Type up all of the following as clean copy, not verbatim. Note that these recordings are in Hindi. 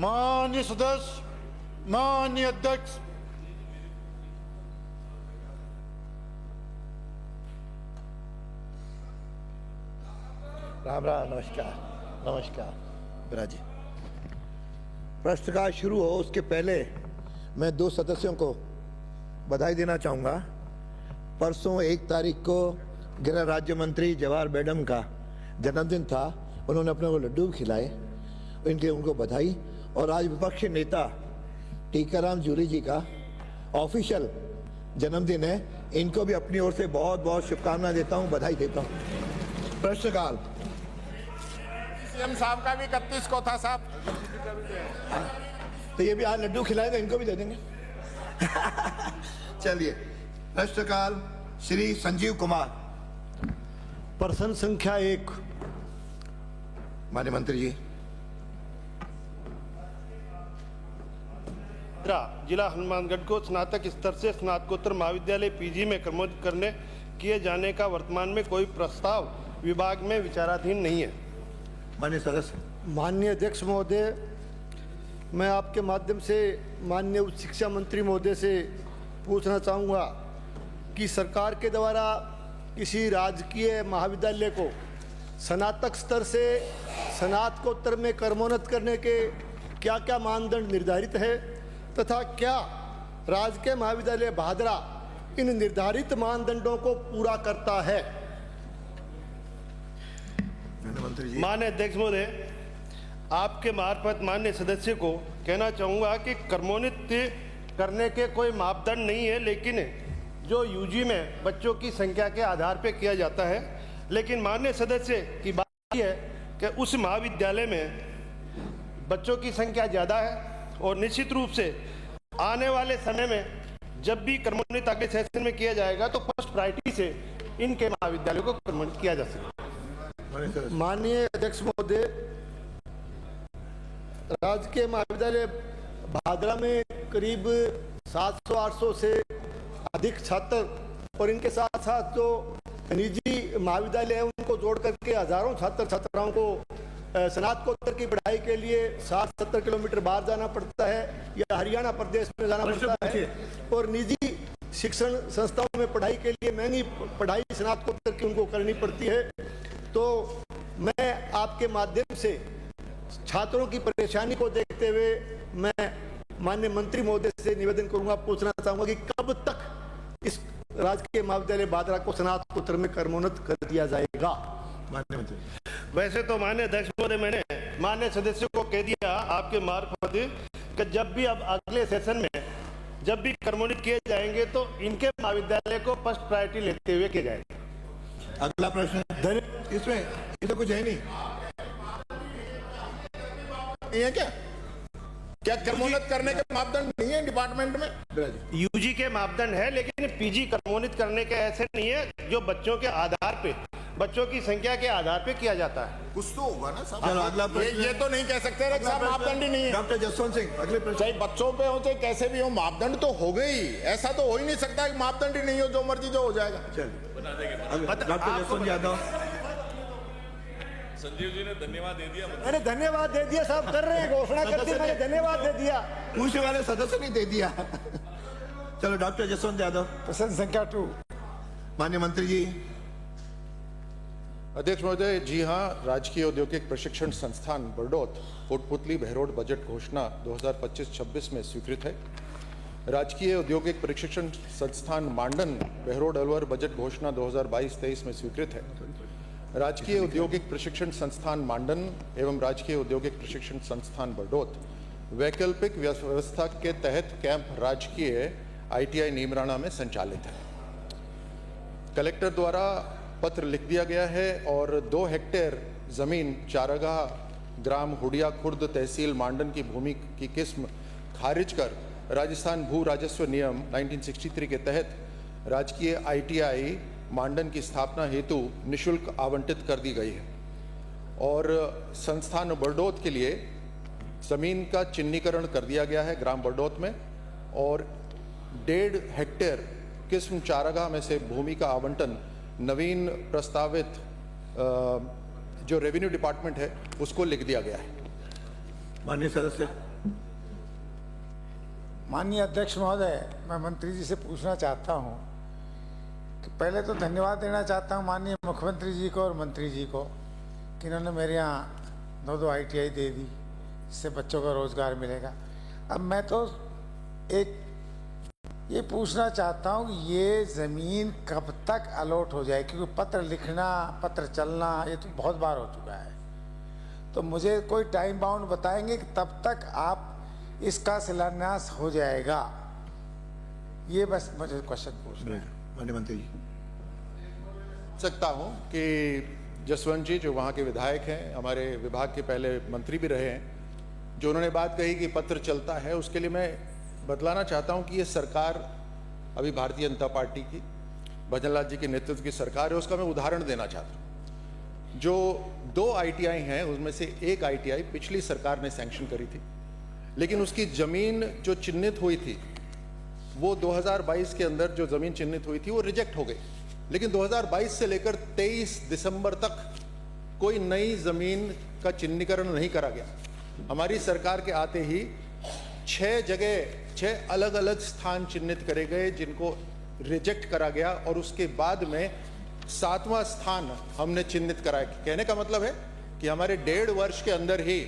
माननीय सदस्य, माननीय अध्यक्ष, राम राम, नमस्कार नमस्कार। बिराजी, प्रश्नकाल शुरू हो उसके पहले मैं दो सदस्यों को बधाई देना चाहूँगा। परसों 1 तारीख को गृह राज्य मंत्री जवाहर मैडम का जन्मदिन था, उन्होंने अपने को लड्डू भी खिलाए, उनको बधाई। और आज विपक्षी नेता टीकाराम जूरी जी का ऑफिशियल जन्मदिन है, इनको भी अपनी ओर से बहुत बहुत शुभकामनाएं देता हूँ, बधाई देता हूँ। प्रश्नकाल सीएम साहब का भी 31 को था साहब, तो ये भी आज लड्डू खिलाएगा, इनको भी दे देंगे। चलिए, प्रश्नकाल श्री संजीव कुमार। प्रश्न संख्या 1। माननीय मंत्री जी। जिला हनुमानगढ़ को स्नातक स्तर से स्नातकोत्तर महाविद्यालय पीजी में क्रमोन्नत करने किए जाने का वर्तमान में कोई प्रस्ताव विभाग में विचाराधीन नहीं है। माननीय सदस्य। माननीय अध्यक्ष महोदय, मैं आपके माध्यम से माननीय उच्च शिक्षा मंत्री महोदय से पूछना चाहूँगा कि सरकार के द्वारा किसी राजकीय महाविद्यालय को स्नातक स्तर से स्नातकोत्तर में क्रमोन्नत करने के क्या क्या मानदंड निर्धारित है तथा क्या राजकीय महाविद्यालय भादरा इन निर्धारित मानदंडों को पूरा करता है। मंत्री जी। माननीय अध्यक्ष महोदय, आपके मार्फत माननीय सदस्य को कहना चाहूँगा कि क्रमोन्नत करने के कोई मापदंड नहीं है, लेकिन जो यूजी में बच्चों की संख्या के आधार पर किया जाता है। लेकिन माननीय सदस्य की बात यह है कि उस महाविद्यालय में बच्चों की संख्या ज़्यादा है और निश्चित रूप से आने वाले समय में जब भी क्रमोन्नत अगले सेशन में किया जाएगा तो फर्स्ट प्रायोरिटी से इनके महाविद्यालयों को क्रमोन्नत किया जा सके। माननीय अध्यक्ष महोदय, राजकीय महाविद्यालय भादरा में करीब 700-800 से अधिक छात्र और इनके साथ साथ जो निजी महाविद्यालय है उनको जोड़ करके हजारों छात्र छात्राओं को स्नातकोत्तर की पढ़ाई के लिए 60-70 किलोमीटर बाहर जाना पड़ता है या हरियाणा प्रदेश में जाना पड़ता है, और निजी शिक्षण संस्थाओं में पढ़ाई के लिए महंगी पढ़ाई स्नातकोत्तर की उनको करनी पड़ती है। तो मैं आपके माध्यम से छात्रों की परेशानी को देखते हुए मैं माननीय मंत्री महोदय से निवेदन करूंगा, पूछना चाहूंगा कि कब तक इस राजकीय महाविद्यालय भादरा को स्नातकोत्तर में क्रमोन्नत कर दिया जाएगा। माननीय मंत्री। वैसे तो माननीय अध्यक्ष महोदय, मैंने माननीय सदस्यों को कह दिया आपके मार्फत कि जब भी अब अगले सेशन में जब भी क्रमोन्नत किए जाएंगे तो इनके महाविद्यालय को फर्स्ट प्रायोरिटी लेते हुए किया जाएगा। अगला प्रश्न। इसमें तो कुछ है नहीं, ये क्या क्रमोन्नत करने के मापदंड नहीं है डिपार्टमेंट में? यूजी के मापदंड है, लेकिन पीजी क्रमोन्नत करने के ऐसे नहीं है जो बच्चों के आधार पे, बच्चों की संख्या के आधार पे किया जाता है। कुछ तो होगा ना साहब। चलो अगला प्रश्न। ये तो नहीं कह सकते साहब मापदंड ही नहीं है। डॉक्टर जसवंत सिंह, अगले प्रश्न। चाहे बच्चों पे हो चाहे कैसे भी हो, मापदंड तो हो गई। ऐसा तो हो ही नहीं सकता कि मापदंड ही नहीं हो, जो मर्जी जो हो जाएगा। चलिए, डॉक्टर जसवंत यादव। संजीव जी ने धन्यवाद दे दिया। मैंने धन्यवाद दे दिया साहब, कर रहे हैं घोषणा करते, मैंने धन्यवाद दे दिया। पूछने वाले सदस्य ने दे दिया। चलो डॉक्टर जसवंत यादव। प्रश्न संख्या 2। माननीय मंत्री जी। अध्यक्ष महोदय, जी हाँ, राजकीय औद्योगिक प्रशिक्षण संस्थान बरडोत कोटपुतली बहरोड बजट घोषणा 2025-26 में स्वीकृत है। राजकीय औद्योगिक प्रशिक्षण संस्थान मांडन बहरोड अलवर बजट घोषणा 2022-23 में स्वीकृत है। राजकीय औद्योगिक प्रशिक्षण संस्थान मांडन एवं राजकीय औद्योगिक प्रशिक्षण संस्थान बरडोत वैकल्पिक व्यवस्था के तहत कैंप राजकीय ITI नीमराणा में संचालित है। कलेक्टर द्वारा पत्र लिख दिया गया है और 2 हेक्टेयर जमीन चारागाह ग्राम हुडिया खुर्द तहसील मांडन की भूमि की किस्म खारिज कर राजस्थान भू राजस्व नियम 1963 के तहत राजकीय ITI मांडन की स्थापना हेतु निशुल्क आवंटित कर दी गई है और संस्थान बरडोत के लिए जमीन का चिन्हीकरण कर दिया गया है ग्राम बरडोत में, और 1.5 हेक्टेयर किस्म चारागाह में से भूमि का आवंटन नवीन प्रस्तावित जो रेवेन्यू डिपार्टमेंट है उसको लिख दिया गया है। माननीय सदस्य। माननीय अध्यक्ष महोदय, मैं मंत्री जी से पूछना चाहता हूं कि पहले तो धन्यवाद देना चाहता हूं माननीय मुख्यमंत्री जी को और मंत्री जी को कि इन्होंने मेरे यहाँ 2 ITI दे दी, इससे बच्चों का रोजगार मिलेगा। अब मैं तो एक ये पूछना चाहता हूं कि ये ज़मीन कब तक अलॉट हो जाए, क्योंकि पत्र लिखना, पत्र चलना ये तो बहुत बार हो चुका है। तो मुझे कोई टाइम बाउंड बताएंगे कि तब तक आप इसका शिलान्यास हो जाएगा? ये बस मुझे क्वेश्चन पूछना है। माननीय मंत्री जी। सकता हूं कि जसवंत जी जो वहाँ के विधायक हैं, हमारे विभाग के पहले मंत्री भी रहे हैं, जो उन्होंने बात कही कि पत्र चलता है, उसके लिए मैं बतलाना चाहता हूं कि ये सरकार अभी भारतीय जनता पार्टी की, भजनलाल जी के नेतृत्व की सरकार है, उसका मैं उदाहरण देना चाहता हूं। जो 2 ITI हैं उनमें से एक ITI पिछली सरकार ने सैंक्शन करी थी, लेकिन उसकी जमीन जो चिन्हित हुई थी वो 2022 के अंदर जो जमीन चिन्हित हुई थी वो रिजेक्ट हो गई। लेकिन 2022 से लेकर 23 दिसंबर तक कोई नई जमीन का चिन्हीकरण नहीं करा गया। हमारी सरकार के आते ही 6 अलग अलग स्थान चिन्हित करे गए जिनको रिजेक्ट करा गया, और उसके बाद में 7वां स्थान हमने चिन्हित कराया। कहने का मतलब है कि हमारे 1.5 वर्ष के अंदर ही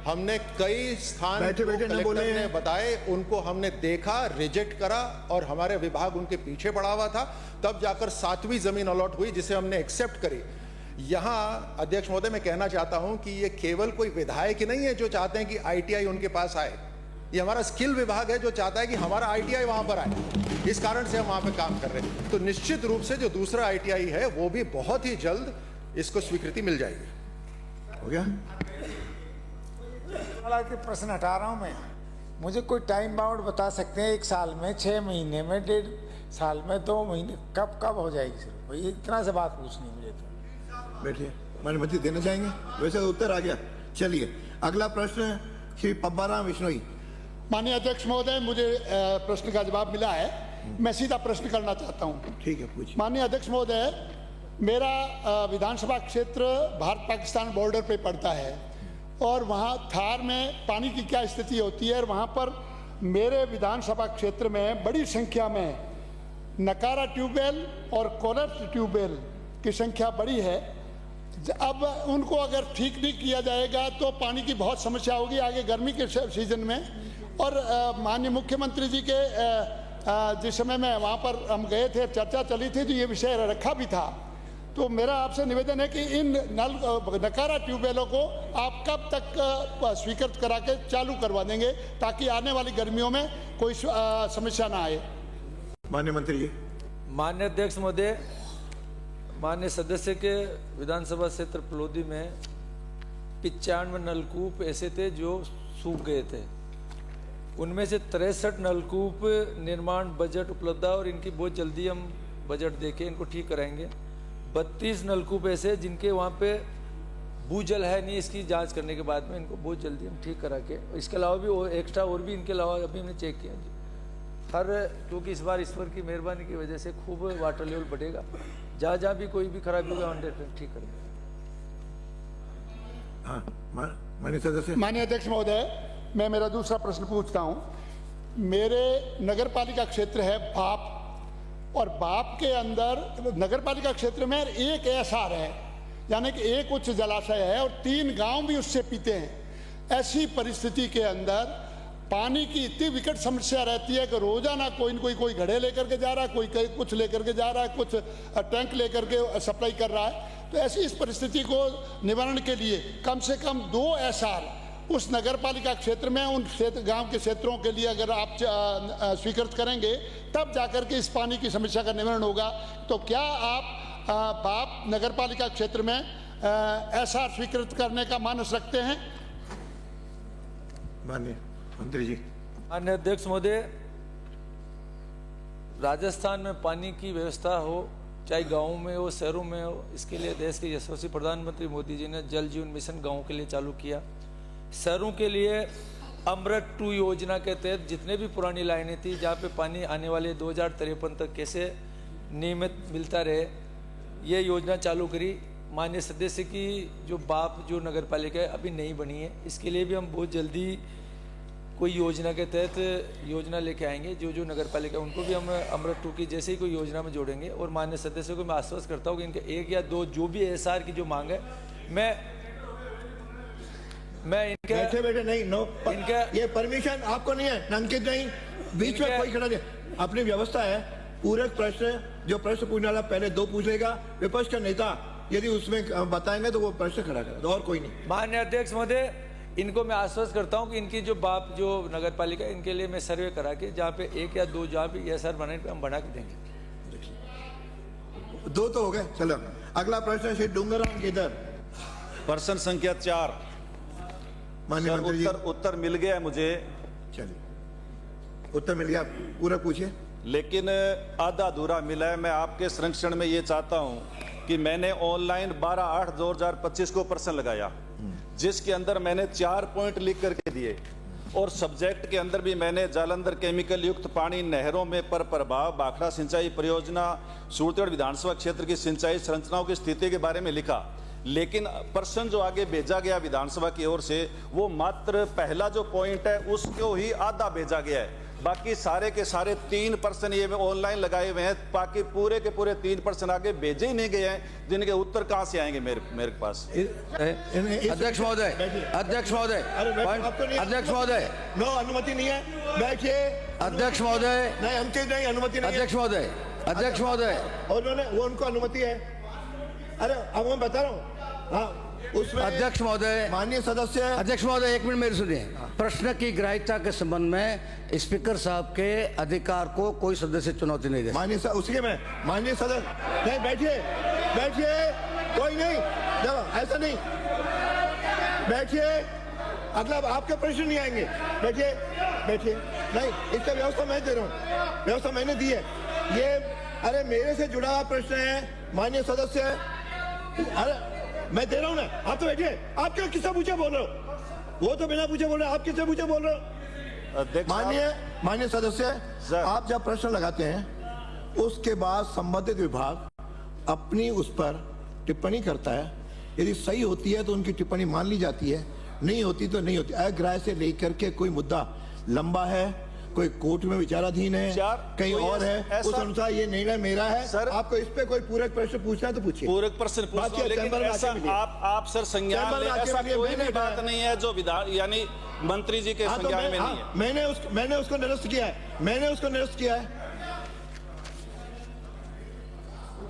हमने कई स्थान कलेक्टर ने बताए, उनको हमने देखा, रिजेक्ट करा, और हमारे विभाग उनके पीछे पड़ा हुआ था, तब जाकर 7वीं जमीन अलॉट हुई जिसे हमने एक्सेप्ट करी। यहाँ अध्यक्ष महोदय मैं कहना चाहता हूं कि ये केवल कोई विधायक ही नहीं है जो चाहते हैं कि ITI उनके पास आए, ये हमारा स्किल विभाग है जो चाहता है कि हमारा ITI वहां पर आए। इस कारण से हम वहां पर काम कर रहे हैं। तो निश्चित रूप से जो दूसरा ITI है वो भी बहुत ही जल्द इसको स्वीकृति मिल जाएगी। हो गया? के प्रश्न हटा रहा हूं मैं। मुझे कोई टाइम बाउंड बता सकते हैं? 1 साल में, 6 महीने में, 1.5 साल में, 2 महीने, कब हो जाएगी? सिर्फ इतना से बात पूछनी है मुझे तो। बैठिए, माननीय मंत्री देना चाहेंगे? वैसे तो उत्तर आ गया। चलिए अगला प्रश्न श्री पब्बाराम विश्नोई। माननीय अध्यक्ष महोदय, मुझे प्रश्न का जवाब मिला है, मैं सीधा प्रश्न करना चाहता हूं। ठीक है, पूछिए। माननीय अध्यक्ष महोदय, मेरा विधानसभा क्षेत्र भारत पाकिस्तान बॉर्डर पे पड़ता है और वहाँ थार में पानी की क्या स्थिति होती है, और वहाँ पर मेरे विधानसभा क्षेत्र में बड़ी संख्या में नकारा ट्यूबवेल और कोलर ट्यूबवेल की संख्या बड़ी है। अब उनको अगर ठीक नहीं किया जाएगा तो पानी की बहुत समस्या होगी आगे गर्मी के सीजन में। और माननीय मुख्यमंत्री जी के जिस समय में वहाँ पर हम गए थे, चर्चा चली थी, तो ये विषय रखा भी था। तो मेरा आपसे निवेदन है कि इन नकारा ट्यूबवेलों को आप कब तक स्वीकृत करा के चालू करवा देंगे ताकि आने वाली गर्मियों में कोई समस्या ना आए? माननीय मंत्री जी। माननीय अध्यक्ष महोदय, माननीय सदस्य के विधानसभा क्षेत्र पलोदी में 95 नलकूप ऐसे थे जो सूख गए थे। उनमें से 63 नलकूप निर्माण बजट उपलब्ध है और इनकी बहुत जल्दी हम बजट देके इनको ठीक कराएंगे। 32 नलकूप ऐसे जिनके वहाँ पे भूजल है नहीं, इसकी जांच करने के बाद में इनको बहुत जल्दी हम ठीक करा के, इसके अलावा भी और एक्स्ट्रा और भी इनके अलावा अभी हमने चेक किया हर, क्योंकि इस बार ईश्वर की मेहरबानी की वजह से खूब वाटर लेवल बढ़ेगा। जहाँ भी कोई भी खराबी होगा 100% ठीक करेंगे। हाँ, माननीय सदस्य। माननीय अध्यक्ष महोदय, मैं मेरा दूसरा प्रश्न पूछता हूँ। मेरे नगर पालिका क्षेत्र है बाप, और बाप के अंदर नगर पालिका क्षेत्र में एक SR है, यानी कि एक उच्च जलाशय है और 3 गांव भी उससे पीते हैं। ऐसी परिस्थिति के अंदर पानी की इतनी विकट समस्या रहती है कि रोजाना कोई न कोई घड़े लेकर के जा रहा है, कोई कुछ लेकर के जा रहा है, कुछ टैंक लेकर के सप्लाई कर रहा है। तो ऐसी इस परिस्थिति को निवारण के लिए कम से कम 2 SR उस नगर पालिका क्षेत्र में, उन क्षेत्र गांव के क्षेत्रों के लिए अगर आप स्वीकृत करेंगे तब जाकर के इस पानी की समस्या का निवारण होगा। तो क्या आप बाप नगर पालिका क्षेत्र में SR स्वीकृत करने का मानस रखते हैं? माननीय मंत्री जी। माननीय अध्यक्ष महोदय, राजस्थान में पानी की व्यवस्था हो, चाहे गाँव में हो, शहरों में हो, इसके लिए देश के यशस्वी प्रधानमंत्री मोदी जी ने जल जीवन मिशन गाँव के लिए चालू किया। शहरों के लिए अमृत 2 योजना के तहत जितने भी पुरानी लाइनें थी जहाँ पे पानी आने वाले 2053 तक कैसे नियमित मिलता रहे, ये योजना चालू करी। माननीय सदस्य की जो बाप जो नगर पालिका है अभी नहीं बनी है, इसके लिए भी हम बहुत जल्दी कोई योजना के तहत योजना लेके आएंगे। जो जो नगर पालिका उनको भी हम अमृत 2 की जैसे ही कोई योजना में जोड़ेंगे। और माननीय सदस्यों को मैं आश्वस्त करता हूँ कि इनके 1 या 2 जो भी एसआर की जो मांग है मैं इनके बैठे बैठे नहीं, नो इनका- ये परमिशन आपको नहीं है, अंकित नहीं, बीच में इनके- कोई खड़ा नहीं। अपनी व्यवस्था है, पूरक प्रश्न जो प्रश्न पूछने वाला पहले 2 पूछ लेगा, विपक्ष का नेता यदि उसमें बताएंगे तो वो प्रश्न खड़ा करेगा, और कोई नहीं। माननीय अध्यक्ष महोदय, इनको मैं आश्वस्त करता हूं कि इनकी जो जो नगर पालिका इनके लिए मैं सर्वे करा के जहाँ पे 1 या 2 जहाँ भी एसआर बनाए हम बना के देंगे। 2 तो हो गए, चलो अगला प्रश्न श्री डूंगरराम केदार। प्रश्न संख्या 4। माननीय मंत्री जी, उत्तर मिल गया है मुझे, चलिए उत्तर मिल गया, पूरा पूछिए। लेकिन आधा अधूरा मिला है। मैं आपके संरक्षण में ये चाहता हूं कि मैंने ऑनलाइन 12/8/2025 को प्रश्न लगाया, जिसके अंदर मैंने 4 पॉइंट लिख करके दिए, और सब्जेक्ट के अंदर भी मैंने जालंधर केमिकल युक्त पानी नहरों में पर प्रभाव, भाखड़ा सिंचाई परियोजना, सूरतेगढ़ विधानसभा क्षेत्र की सिंचाई संरचनाओं की स्थिति के बारे में लिखा। लेकिन प्रश्न जो आगे भेजा गया विधानसभा की ओर से, वो मात्र पहला जो पॉइंट है उसको ही आधा भेजा गया है। बाकी सारे के सारे 3 प्रश्न ये ऑनलाइन लगाए हुए हैं, बाकी पूरे के पूरे 3 प्रश्न आगे भेजे ही नहीं गए हैं, जिनके उत्तर कहां से आएंगे मेरे पास। अध्यक्ष महोदय, अध्यक्ष महोदय, अध्यक्ष महोदय, नो अनुमति नहीं है, बैठिए। अध्यक्ष महोदय, नहीं अंकित नहीं, अनुमति नहीं। अध्यक्ष महोदय, अध्यक्ष महोदय, उन्होंने वो उनको अनुमति है। अरे अब मैं बता रहा हूँ, हाँ उसमें। अध्यक्ष महोदय, माननीय सदस्य, अध्यक्ष महोदय 1 मिनट मेरी सुनिए। प्रश्न की ग्राह्यता के संबंध में स्पीकर साहब के अधिकार को कोई सदस्य चुनौती नहीं दे। माननीय उसके में माननीय सदस्य, नहीं बैठिए, बैठिए, कोई नहीं, ऐसा नहीं, बैठिए, अगला आपके प्रश्न नहीं आएंगे, बैठिए, बैठिए। नहीं, इसका व्यवस्था मैं दे रहा हूँ, व्यवस्था मैंने दी है ये। अरे मेरे से जुड़ा हुआ प्रश्न है माननीय सदस्य, अरे मैं दे रहा हूँ ना, आप तो बैठिए। आप क्यों किससे पूछे बोल रहे हो? वो तो बिना पूछे बोल रहे, आप किससे पूछे बोल रहे हो? माननीय सदस्य, आप जब प्रश्न लगाते हैं उसके बाद संबंधित विभाग अपनी उस पर टिप्पणी करता है। यदि सही होती है तो उनकी टिप्पणी मान ली जाती है, नहीं होती तो नहीं होती। अग्राह्य से लेकर के कोई मुद्दा लंबा है, कोई कोर्ट में विचाराधीन है, कहीं और है, उस अनुसार ये निर्णय मेरा है। सर, आपको इस पे कोई पूरक प्रश्न पूछना है तो पूछिए। पूरक प्रश्न पूछना, लेकिन ऐसा आप सर संज्ञान लें, ऐसा कोई भी बात नहीं है जो विधान यानी मंत्री जी के संज्ञान में नहीं है। मैंने उसको निरस्त किया है, मैंने उसको निरस्त किया है।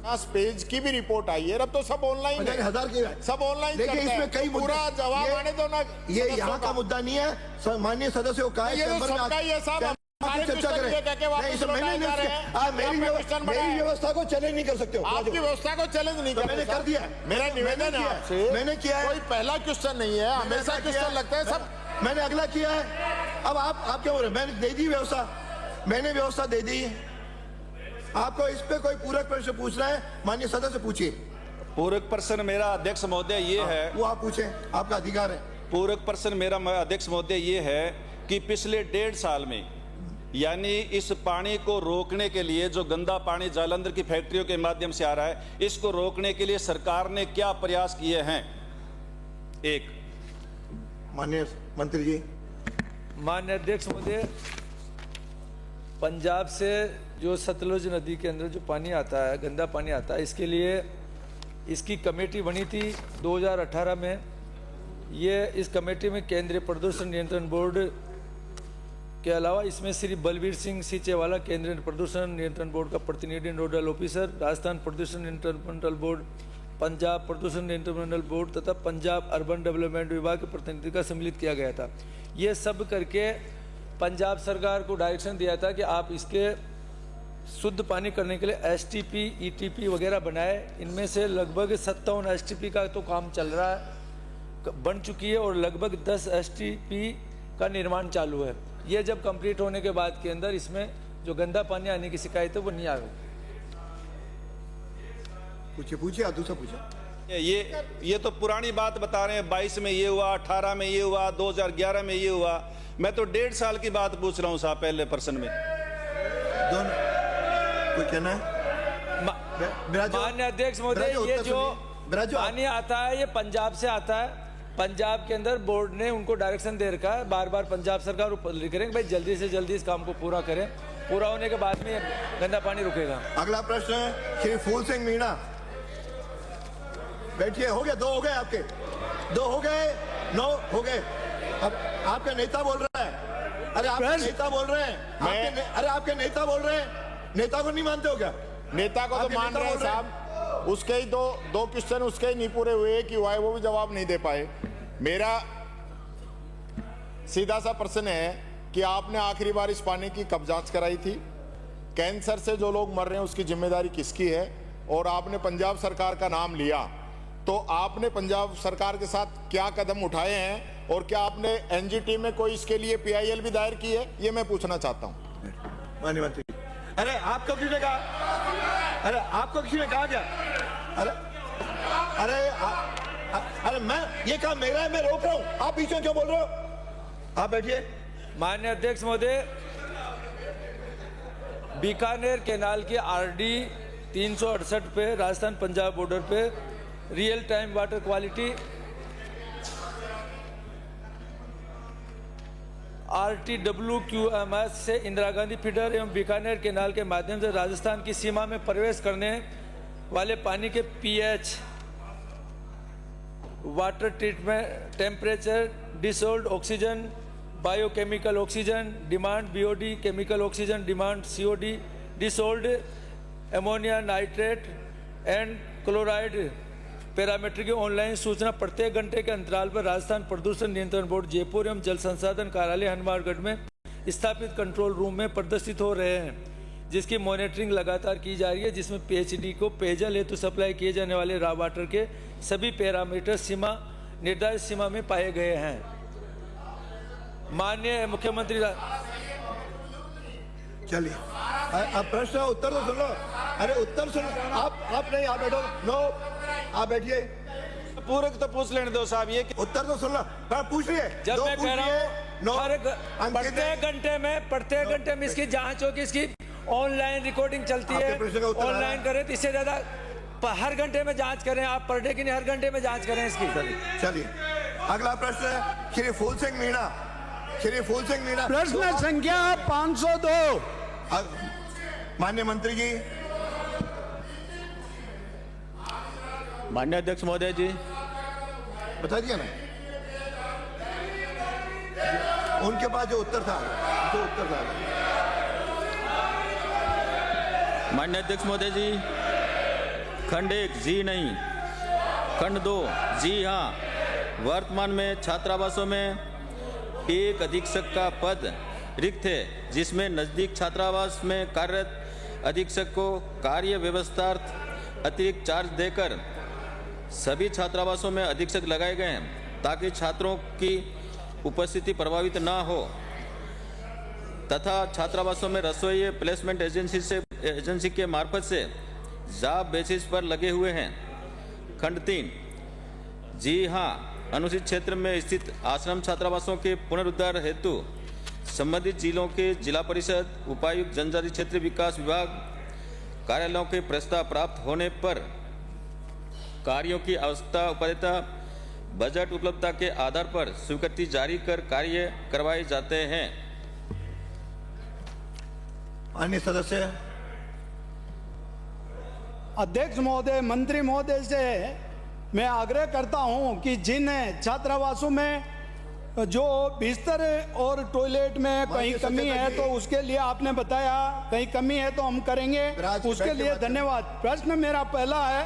50 पेज की भी रिपोर्ट आई है, अब तो सब ऑनलाइन है, 1000 की है, सब ऑनलाइन लेकिन करते इसमें हैं। कई पूरा जवाब आने दो ना। ये यहाँ का मुद्दा नहीं है, माननीय सदस्य को कहा है ये तो सबका ही है साहब, हमारे चर्चा क्वेश्चन करें। ये कह के वापस लौटाए जा रहे हैं। मेरी व्यवस्था को चैलेंज नहीं कर सकते हो। आपकी व्यवस्था को चैलेंज नहीं कर मैंने कर दिया, मेरा निवेदन है आपसे, मैंने किया है। कोई पहला क्वेश्चन नहीं है, हमेशा क्वेश्चन लगता है सब। मैंने अगला किया है। अब आप क्या बोल रहे हैं? मैंने दे दी व्यवस्था, मैंने व्यवस्था दे दी। आपको इस पे कोई पूरक प्रश्न पूछना है, माननीय सदस्य पूछिए। पूरक प्रश्न मेरा अध्यक्ष महोदय ये है, वो आप पूछे, आपका अधिकार है। पूरक प्रश्न मेरा अध्यक्ष महोदय ये है कि पिछले 1.5 साल में, यानी इस पानी को रोकने के लिए, जो गंदा पानी जालंधर की फैक्ट्रियों के माध्यम से आ रहा है, इसको रोकने के लिए सरकार ने क्या प्रयास किए हैं? एक। माननीय मंत्री जी। माननीय अध्यक्ष महोदय, पंजाब से जो सतलुज नदी के अंदर जो पानी आता है, गंदा पानी आता है, इसके लिए इसकी कमेटी बनी थी 2018 में। ये इस कमेटी में केंद्रीय प्रदूषण नियंत्रण बोर्ड के अलावा इसमें श्री बलबीर सिंह सीचेवाला, केंद्रीय प्रदूषण नियंत्रण बोर्ड का प्रतिनिधि नोडल ऑफिसर, राजस्थान प्रदूषण नियंत्रण मंडल बोर्ड, पंजाब प्रदूषण नियंत्रण मंडल बोर्ड तथा पंजाब अर्बन डेवलपमेंट विभाग के प्रतिनिधि का सम्मिलित किया गया था। ये सब करके पंजाब सरकार को डायरेक्शन दिया था कि आप इसके शुद्ध पानी करने के लिए एसटीपी, ईटीपी वगैरह बनाए। इनमें से लगभग 57 एसटीपी का तो काम चल रहा है, बन चुकी है, और लगभग 10 एसटीपी का निर्माण चालू है। ये जब कंप्लीट होने के बाद के अंदर इसमें जो गंदा पानी आने की शिकायत है वो नहीं आएगी। पूछिए, आप दूसरा पूछिए। ये तो पुरानी बात बता रहे हैं, 22 में ये हुआ, 18 में ये हुआ, 2011 में ये हुआ। मैं तो 1.5 साल की बात पूछ रहा हूँ साहब, पहले प्रश्न में। दोनों कोई कहना है? माननीय अध्यक्ष महोदय, ये जो पानी आता है ये पंजाब से आता है, पंजाब के अंदर बोर्ड ने उनको डायरेक्शन दे रखा है, बार बार पंजाब सरकार ऊपर लिख रहे हैं भाई जल्दी से जल्दी इस काम को पूरा करें, पूरा होने के बाद में गंदा पानी रुकेगा। अगला प्रश्न है श्री फूल सिंह मीणा। बैठिए। हो गए, 2 हो गए आपके, 2 हो गए, 9 हो गए। अब आपका नेता बोल रहा है। अरे आपके नेता बोल रहे हैं। अरे आपके नेता बोल रहे हैं, नेता को नहीं मानते हो क्या? नेता को तो आपके मान नेता रहे हैं बोल रहे हैं। साहब, उसके ही दो क्वेश्चन उसके ही नहीं पूरे हुए कि हुआ है, वो भी जवाब नहीं दे पाए। मेरा सीधा सा प्रश्न है कि आपने आखिरी बार इस पानी की कब जांच कराई थी? कैंसर से जो लोग मर रहे हैं उसकी जिम्मेदारी किसकी है? और आपने पंजाब सरकार का नाम लिया, तो आपने पंजाब सरकार के साथ क्या कदम उठाए हैं और क्या आपने एनजीटी में कोई इसके लिए पीआईएल भी दायर की है? ये मैं पूछना चाहता हूं। माननीय मंत्री। अरे आपको किसी ने कहा? अरे आपको किसी ने कहा क्या? अरे अरे मैं ये काम मेरा है, मैं रोक रहा हूं, आप बीच में क्यों बोल रहे हो? आप बैठिए। माननीय अध्यक्ष महोदय, बीकानेर केनाल की आरडी 368 पे राजस्थान पंजाब बॉर्डर पे real time water quality RTWQMS से इंदिरा गांधी फीडर एवं बीकानेर केनाल के माध्यम से राजस्थान की सीमा में प्रवेश करने वाले पानी के pH, water treatment, temperature, dissolved oxygen, biochemical oxygen demand, BOD chemical oxygen demand, COD dissolved ammonia nitrate and chloride parameter की ऑनलाइन सूचना प्रत्येक घंटे के अंतराल पर राजस्थान प्रदूषण नियंत्रण बोर्ड जयपुर एवं जल संसाधन कार्यालय हनुमानगढ़ में स्थापित कंट्रोल रूम में प्रदर्शित हो रहे हैं, जिसकी मॉनिटरिंग लगातार की जा रही है, जिसमें पीएचडी को पेयजल हेतु सप्लाई किए जाने वाले रॉ वाटर के सभी पैरामीटर सीमा निर्धारित सीमा में पाए गए हैं। माननीय मुख्यमंत्री चलिए अब प्रश्न उत्तर तो सुन लो। अरे उत्तर सुन, आप नहीं, आप बैठो। नो, आप बैठिए। पूरक तो पूछ लेने दो साहब, ये उत्तर तो सुन लो। पूछ लिए जब मैं कह रहा हूँ प्रत्येक घंटे में इसकी जांच होगी, इसकी ऑनलाइन रिकॉर्डिंग चलती है, ऑनलाइन करें तो इससे ज्यादा हर घंटे में जांच करें, आप पर डे की नहीं हर घंटे में जांच करें इसकी। चलिए अगला प्रश्न है श्री फूल सिंह मीणा। श्री फूल सिंह मीणा। प्रश्न संख्या 502। माननीय मंत्री जी। माननीय अध्यक्ष महोदय जी, बता दिया ना उनके पास जो उत्तर था। माननीय अध्यक्ष महोदय जी, खंड 1 जी नहीं, खंड 2 जी हाँ। वर्तमान में छात्रावासों में एक अधीक्षक का पद रिक्त है, जिसमें नजदीक छात्रावास में कार्यरत अधीक्षक को कार्य व्यवस्थार्थ अतिरिक्त चार्ज देकर सभी छात्रावासों में अधीक्षक लगाए गए हैं, ताकि छात्रों की उपस्थिति प्रभावित ना हो तथा छात्रावासों में रसोई प्लेसमेंट एजेंसी के मार्फत से जॉब बेसिस पर लगे हुए हैं। खंड 3 जी हाँ, अनुसूचित क्षेत्र में स्थित आश्रम छात्रावासों के पुनरुद्धार हेतु संबंधित जिलों के जिला परिषद, उपायुक्त, जनजाति क्षेत्र विकास विभाग कार्यालयों के प्रस्ताव प्राप्त होने पर कार्यों की आवश्यकता उपलब्धता बजट उपलब्धता के आधार पर स्वीकृति जारी कर कार्य करवाए जाते हैं। अन्य सदस्य। अध्यक्ष महोदय, मंत्री महोदय से मैं आग्रह करता हूं कि जिन छात्रावासों में जो बिस्तर और टॉयलेट में कहीं कमी है तो उसके लिए आपने बताया कहीं कमी है तो हम करेंगे, उसके लिए धन्यवाद। प्रश्न मेरा पहला है,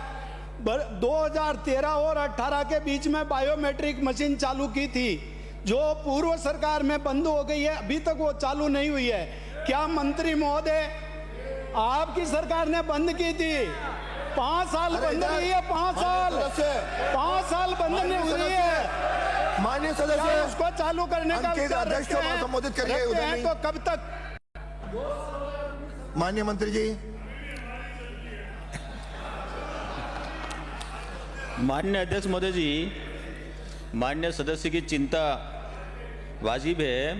2013 और 18 के बीच में बायोमेट्रिक मशीन चालू की थी, जो पूर्व सरकार में बंद हो गई है, अभी तक वो चालू नहीं हुई है। क्या मंत्री महोदय आपकी सरकार ने बंद की थी? 5 साल बंद हुई है, 5 साल बंद नहीं हुई है। माननीय सदस्य, उसको चालू करने का विचार रखते हैं, संबोधित करिए तो कब तक? माननीय मंत्री जी। माननीय अध्यक्ष महोदय जी, माननीय सदस्य की चिंता वाजिब है,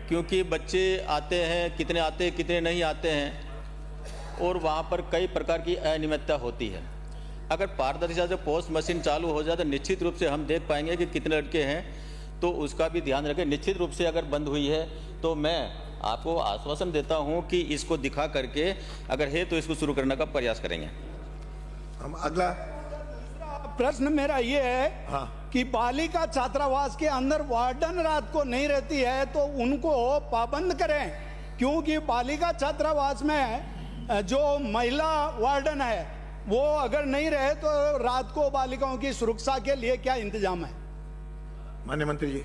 क्योंकि बच्चे आते हैं, कितने आते हैं कितने नहीं आते हैं, और वहाँ पर कई प्रकार की अनियमितता होती है। अगर पारदर्शिता से पोस्ट मशीन चालू हो जाए तो निश्चित रूप से हम देख पाएंगे कि कितने लड़के हैं, तो उसका भी ध्यान रखें। निश्चित रूप से अगर बंद हुई है तो मैं आपको आश्वासन देता हूं कि इसको दिखा करके अगर है तो इसको शुरू करने का प्रयास करेंगे। हम अगला प्रश्न मेरा ये है कि बालिका छात्रावास के अंदर वार्डन रात को नहीं रहती है तो उनको पाबंद करें, क्योंकि बालिका छात्रावास में जो महिला वार्डन है वो अगर नहीं रहे तो रात को बालिकाओं की सुरक्षा के लिए क्या इंतजाम है? माननीय मंत्री जी।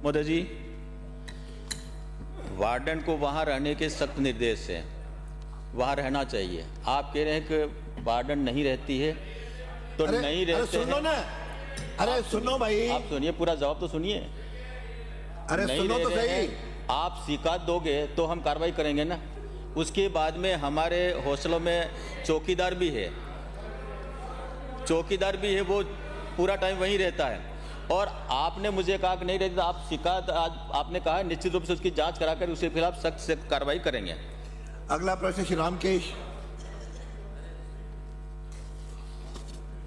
मोदी जी, वार्डन को वहां रहने के सख्त निर्देश है, वहां रहना चाहिए। आप कह रहे हैं कि वार्डन नहीं रहती है तो नहीं रहते सुनो ना, अरे सुनो भाई, आप सुनिए, पूरा जवाब तो सुनिए। अरे सुनो तो सही। आप शिकायत दोगे तो हम कार्रवाई करेंगे ना। उसके बाद में हमारे हॉस्टलों में चौकीदार भी है, वो पूरा टाइम वहीं रहता है। और आपने मुझे कहा कि नहीं रहती, तो आप शिकायत आज आपने कहा निश्चित रूप से उसकी जांच कराकर उसके खिलाफ सख्त से कार्रवाई करेंगे। अगला प्रश्न श्री रामकेश।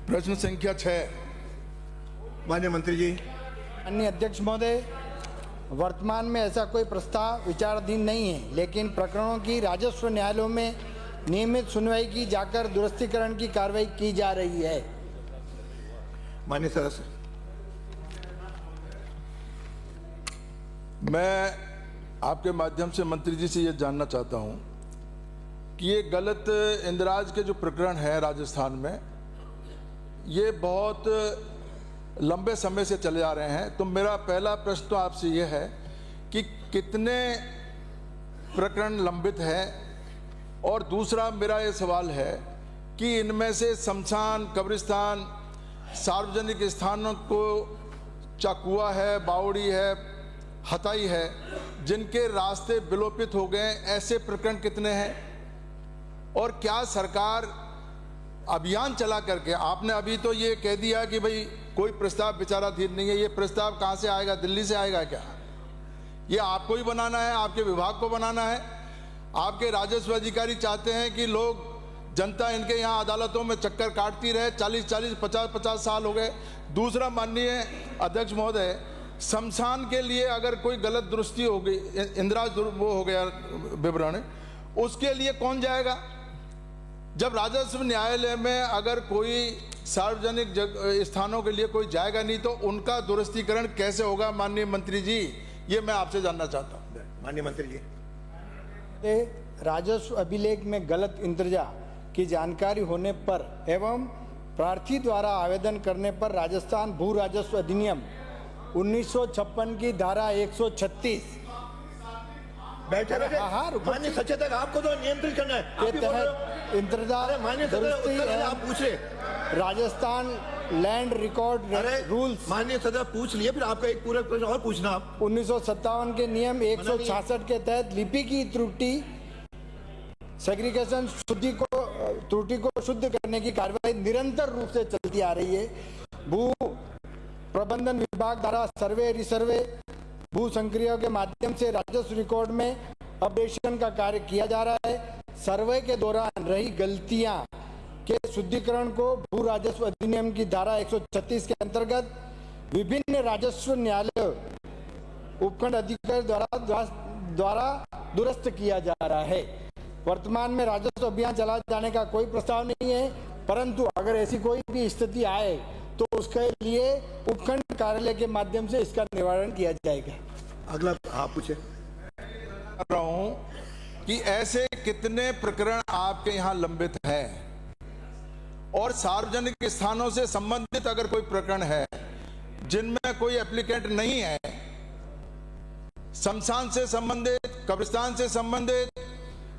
प्रश्न संख्या 6। माननीय मंत्री जी। माननीय अध्यक्ष महोदय, वर्तमान में ऐसा कोई प्रस्ताव विचाराधीन नहीं है, लेकिन प्रकरणों की राजस्व न्यायालयों में नियमित सुनवाई की जाकर दुरुस्तीकरण की कार्रवाई की जा रही है। माननीय सदस्य। मैं आपके माध्यम से मंत्री जी से यह जानना चाहता हूं कि ये गलत इंदिराज के जो प्रकरण है राजस्थान में, ये बहुत लंबे समय से चले आ रहे हैं। तो मेरा पहला प्रश्न तो आपसे यह है कि कितने प्रकरण लंबित हैं, और दूसरा मेरा ये सवाल है कि इनमें से शमशान, कब्रिस्तान, सार्वजनिक स्थानों को चाकुआ है, बावड़ी है, हताई है, जिनके रास्ते विलोपित हो गए, ऐसे प्रकरण कितने हैं? और क्या सरकार अभियान चला करके, आपने अभी तो ये कह दिया कि भाई कोई प्रस्ताव विचाराधीन नहीं है, ये प्रस्ताव कहाँ से आएगा? दिल्ली से आएगा क्या? ये आपको ही बनाना है, आपके विभाग को बनाना है? आपके राजस्व अधिकारी चाहते हैं कि लोग, जनता इनके यहाँ अदालतों में चक्कर काटती रहे, 40-40, 50-50 साल हो गए। दूसरा, माननीय अध्यक्ष महोदय, शमशान के लिए अगर कोई गलत दुरुस्ती हो गई, इंदिराज वो हो गया विवरण, उसके लिए कौन जाएगा? जब राजस्व न्यायालय में अगर कोई सार्वजनिक स्थानों के लिए कोई जाएगा नहीं, तो उनका दुरुस्तीकरण कैसे होगा? माननीय मंत्री जी, ये मैं आपसे जानना चाहता हूँ। माननीय मंत्री जी। राजस्व अभिलेख में गलत इंतजा की जानकारी होने पर एवं प्रार्थी द्वारा आवेदन करने पर राजस्थान भू राजस्व अधिनियम 1956 की धारा 136 बैठे रहे। माननीय सचेतक, आपको तो नियंत्रित करना है के तहत इंतजार आप पूछ रहे। Rajasthan land record rules. माननीय सदस्य पूछ लिए, फिर आपका एक पूरा प्रश्न और पूछना। आप 1957 के नियम 166 के तहत लिपि की त्रुटि सेग्रीगेशन त्रुटि को शुद्ध करने की कार्रवाई निरंतर रूप से चलती आ रही है। भू प्रबंधन विभाग द्वारा सर्वे, रिसर्वे, भू संक्रिया के माध्यम से राजस्व रिकॉर्ड में अपडेशन का कार्य किया जा रहा है। सर्वे के दौरान रही गलतियां के शुद्धिकरण को भू राजस्व अधिनियम की धारा 136 के अंतर्गत विभिन्न राजस्व न्यायालय उपखंड अधिकारी द्वारा दुरुस्त किया जा रहा है। वर्तमान में राजस्व अभियान चलाए जाने का कोई प्रस्ताव नहीं है, परंतु अगर ऐसी कोई भी स्थिति आए तो उसके लिए उपखंड कार्यालय के माध्यम से इसका निवारण किया जाएगा। अगला आप पूछे। रहा हूं कि ऐसे कितने प्रकरण आपके यहाँ लंबित हैं, और सार्वजनिक स्थानों से संबंधित अगर कोई प्रकरण है जिनमें कोई एप्लीकेंट नहीं है, शमशान से संबंधित, कब्रिस्तान से संबंधित,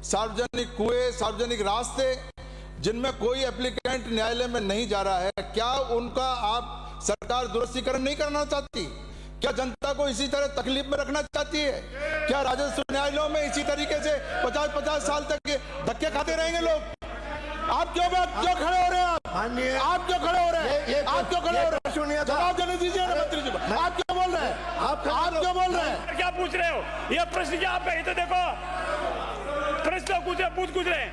सार्वजनिक कुएं, सार्वजनिक रास्ते, जिनमें कोई एप्लीकेंट न्यायालय में नहीं जा रहा है, क्या उनका आप सरकार दुरुस्तीकरण नहीं करना चाहती? क्या जनता को इसी तरह तकलीफ में रखना चाहती है? क्या राजस्व न्यायालयों में इसी तरीके से 50-50 साल तक धक्के खाते रहेंगे लोग? आप क्यों खड़े हो रहे हैं? आप क्यों खड़े हो रहे हैं? आप क्यों खड़े हो रहे हैं? जवाब देने दीजिए ना मंत्री जी। आप क्यों बोल रहे हैं? आप क्यों बोल रहे हैं? क्या पूछ रहे हो? ये प्रश्न क्या आप कहीं तो देखो, प्रश्न पूछ रहे हैं।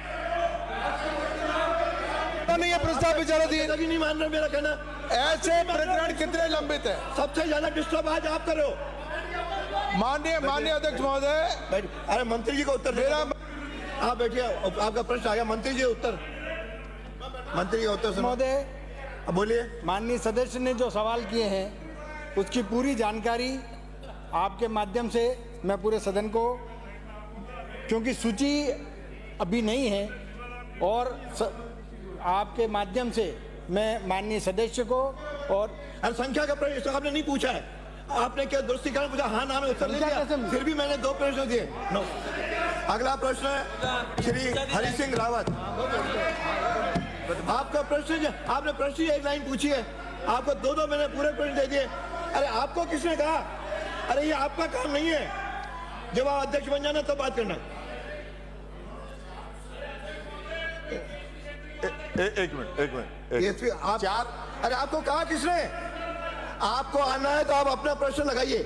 नहीं, ये प्रस्ताव विचाराधीन नहीं मान रहे मेरा कहना। ऐसे प्रकरण कितने लंबित है? सबसे ज्यादा डिस्टर्ब आज आप कर रहे हो। माननीय अध्यक्ष महोदय, अरे मंत्री जी को उत्तर मेरा, आप बैठिए, आपका प्रश्न आ गया। मंत्री जी उत्तर, मंत्री का उत्तर महोदय बोलिए। माननीय सदस्य ने जो सवाल किए हैं उसकी पूरी जानकारी आपके माध्यम से मैं पूरे सदन को, क्योंकि सूची अभी नहीं है, और आपके माध्यम से मैं माननीय सदस्य को, और संख्या का प्रश्न आपने नहीं पूछा है, आपने क्या दुरुस्तीकरण पूछा? हाँ नाम है, उत्तर नहीं दिया, फिर भी मैंने 2 प्रश्न दिए। नो। अगला प्रश्न है श्री हरि सिंह रावत। आपका प्रश्न, आपने प्रश्न ही 1 लाइन पूछी है, आपको 2 मैंने पूरे प्रश्न दे दिए। अरे आपको किसने कहा? अरे ये आपका काम नहीं है, जब आप अध्यक्ष बन जाना तो बात करना। एक मिनट आप अरे आपको कहा किसने? आपको आना है तो आप अपना प्रश्न लगाइए।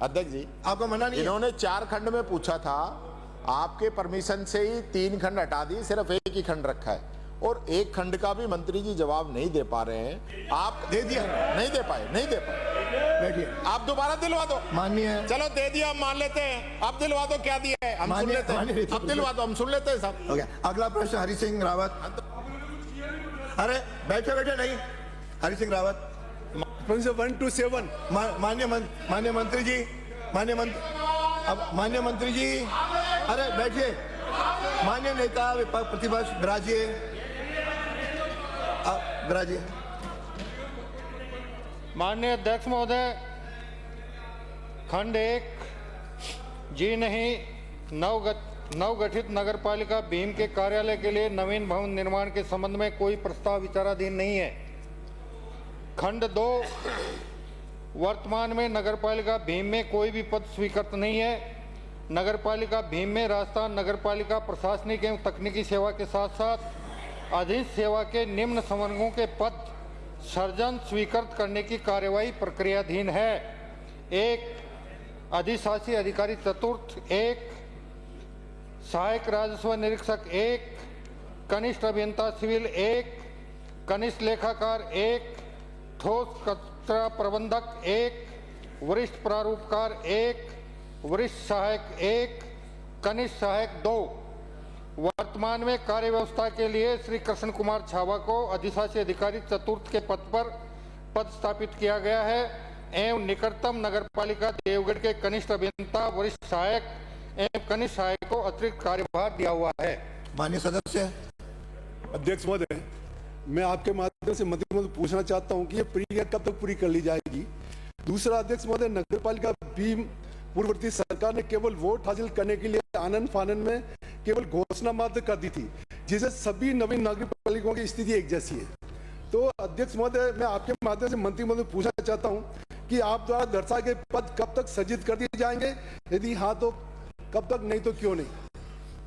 अध्यक्ष जी, आपको मना नहीं है। इन्होंने 4 खंड में पूछा था, आपके परमिशन से ही 3 खंड हटा दिए, सिर्फ 1 ही खंड रखा है, और 1 खंड का भी मंत्री जी जवाब नहीं दे पा रहे हैं। आप दे दिया, नहीं दे पाए। बैठिए, आप दोबारा दिलवा दो। माननीय, चलो दे दिया, हम मान लेते हैं। आप दिलवा दो, क्या दिया है हम सुन लेते हैं। आप दिलवा दो, हम सुन लेते हैं साहब। हो गया। अगला प्रश्न हरि सिंह रावत। अरे बैठे नहीं, हरि सिंह रावत। 1 to 7। माननीय मंत्री जी, माननीय मंत्री जी, अरे बैठिए। माननीय नेता विपक्ष प्रतिपक्ष विराजिए, विराजिए। माननीय अध्यक्ष महोदय, खंड 1 जी नहीं नवगठित नगरपालिका भीम के कार्यालय के लिए नवीन भवन निर्माण के संबंध में कोई प्रस्ताव विचाराधीन नहीं है। खंड 2 वर्तमान में नगरपालिका भीम में कोई भी पद स्वीकृत नहीं है। नगरपालिका भीम में राजस्थान नगरपालिका प्रशासनिक एवं तकनीकी सेवा के साथ साथ अधीनस्थ सेवा के निम्न संवर्गों के पद सृजन स्वीकृत करने की कार्यवाही प्रक्रियाधीन है। 1 अधिशासी अधिकारी चतुर्थ, 1 सहायक राजस्व निरीक्षक, 1 कनिष्ठ अभियंता सिविल, 1 कनिष्ठ लेखाकार, 1 ठोस कचरा प्रबंधक, 1 वरिष्ठ प्रारूपकार, 1 वरिष्ठ सहायक, 1 कनिष्ठ सहायक, 2। वर्तमान में कार्य व्यवस्था के लिए श्री कृष्ण कुमार छावा को अधिशासी अधिकारी चतुर्थ के पद पर पदस्थापित किया गया है एवं निकटतम नगरपालिका देवगढ़ के कनिष्ठ अभियंता वरिष्ठ सहायक एवं कनिष्ठ सहायक को अतिरिक्त कार्यभार दिया हुआ है। माननीय सदस्य। अध्यक्ष महोदय, मैं आपके माध्यम से मंत्री महोदय पूछना चाहता हूं कि ये प्रक्रिया कब तक पूरी कर ली जाएगी? दूसरा अध्यक्ष महोदय, नगरपालिका भीम पूर्ववर्ती सरकार ने केवल वोट हासिल करने के लिए आनंद फानन में केवल घोषणा मात्र कर दी थी, जिसे सभी नवीन नगरपालिकाओं की स्थिति एक जैसी है। तो अध्यक्ष महोदय, मैं आपके माध्यम से मंत्री महोदय पूछना चाहता हूं कि आप द्वारा दर्शाए गए पद कब तक सृजित कर दिए जाएंगे? यदि हाँ तो कब तक, नहीं तो क्यों नहीं?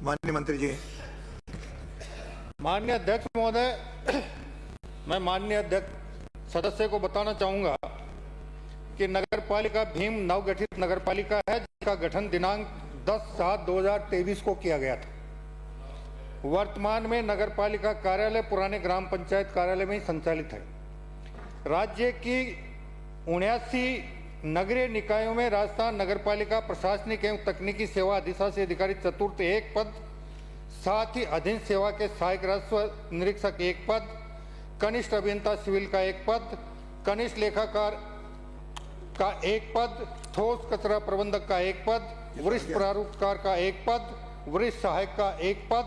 माननीय मंत्री जी। माननीय अध्यक्ष महोदय, मैं माननीय अध्यक्ष सदस्य को बताना चाहूंगा कि नगरपालिका भीम नवगठित नगरपालिका है, जिसका गठन दिनांक 10/7/2023 को किया गया था। वर्तमान में नगरपालिका कार्यालय पुराने ग्राम पंचायत कार्यालय में ही संचालित है। राज्य की 79 नगरीय निकायों में राजस्थान नगरपालिका प्रशासनिक एवं तकनीकी सेवा अधिशासी अधिकारी चतुर्थ 1 पद, साथ ही अधीन सेवा के सहायक राजस्व निरीक्षक 1 पद, कनिष्ठ अभियंता सिविल का 1 पद, कनिष्ठ लेखाकार का 1 पद, ठोस कचरा प्रबंधक का 1 पद, वरिष्ठ प्रारूपकार का 1 पद, वरिष्ठ सहायक का 1 पद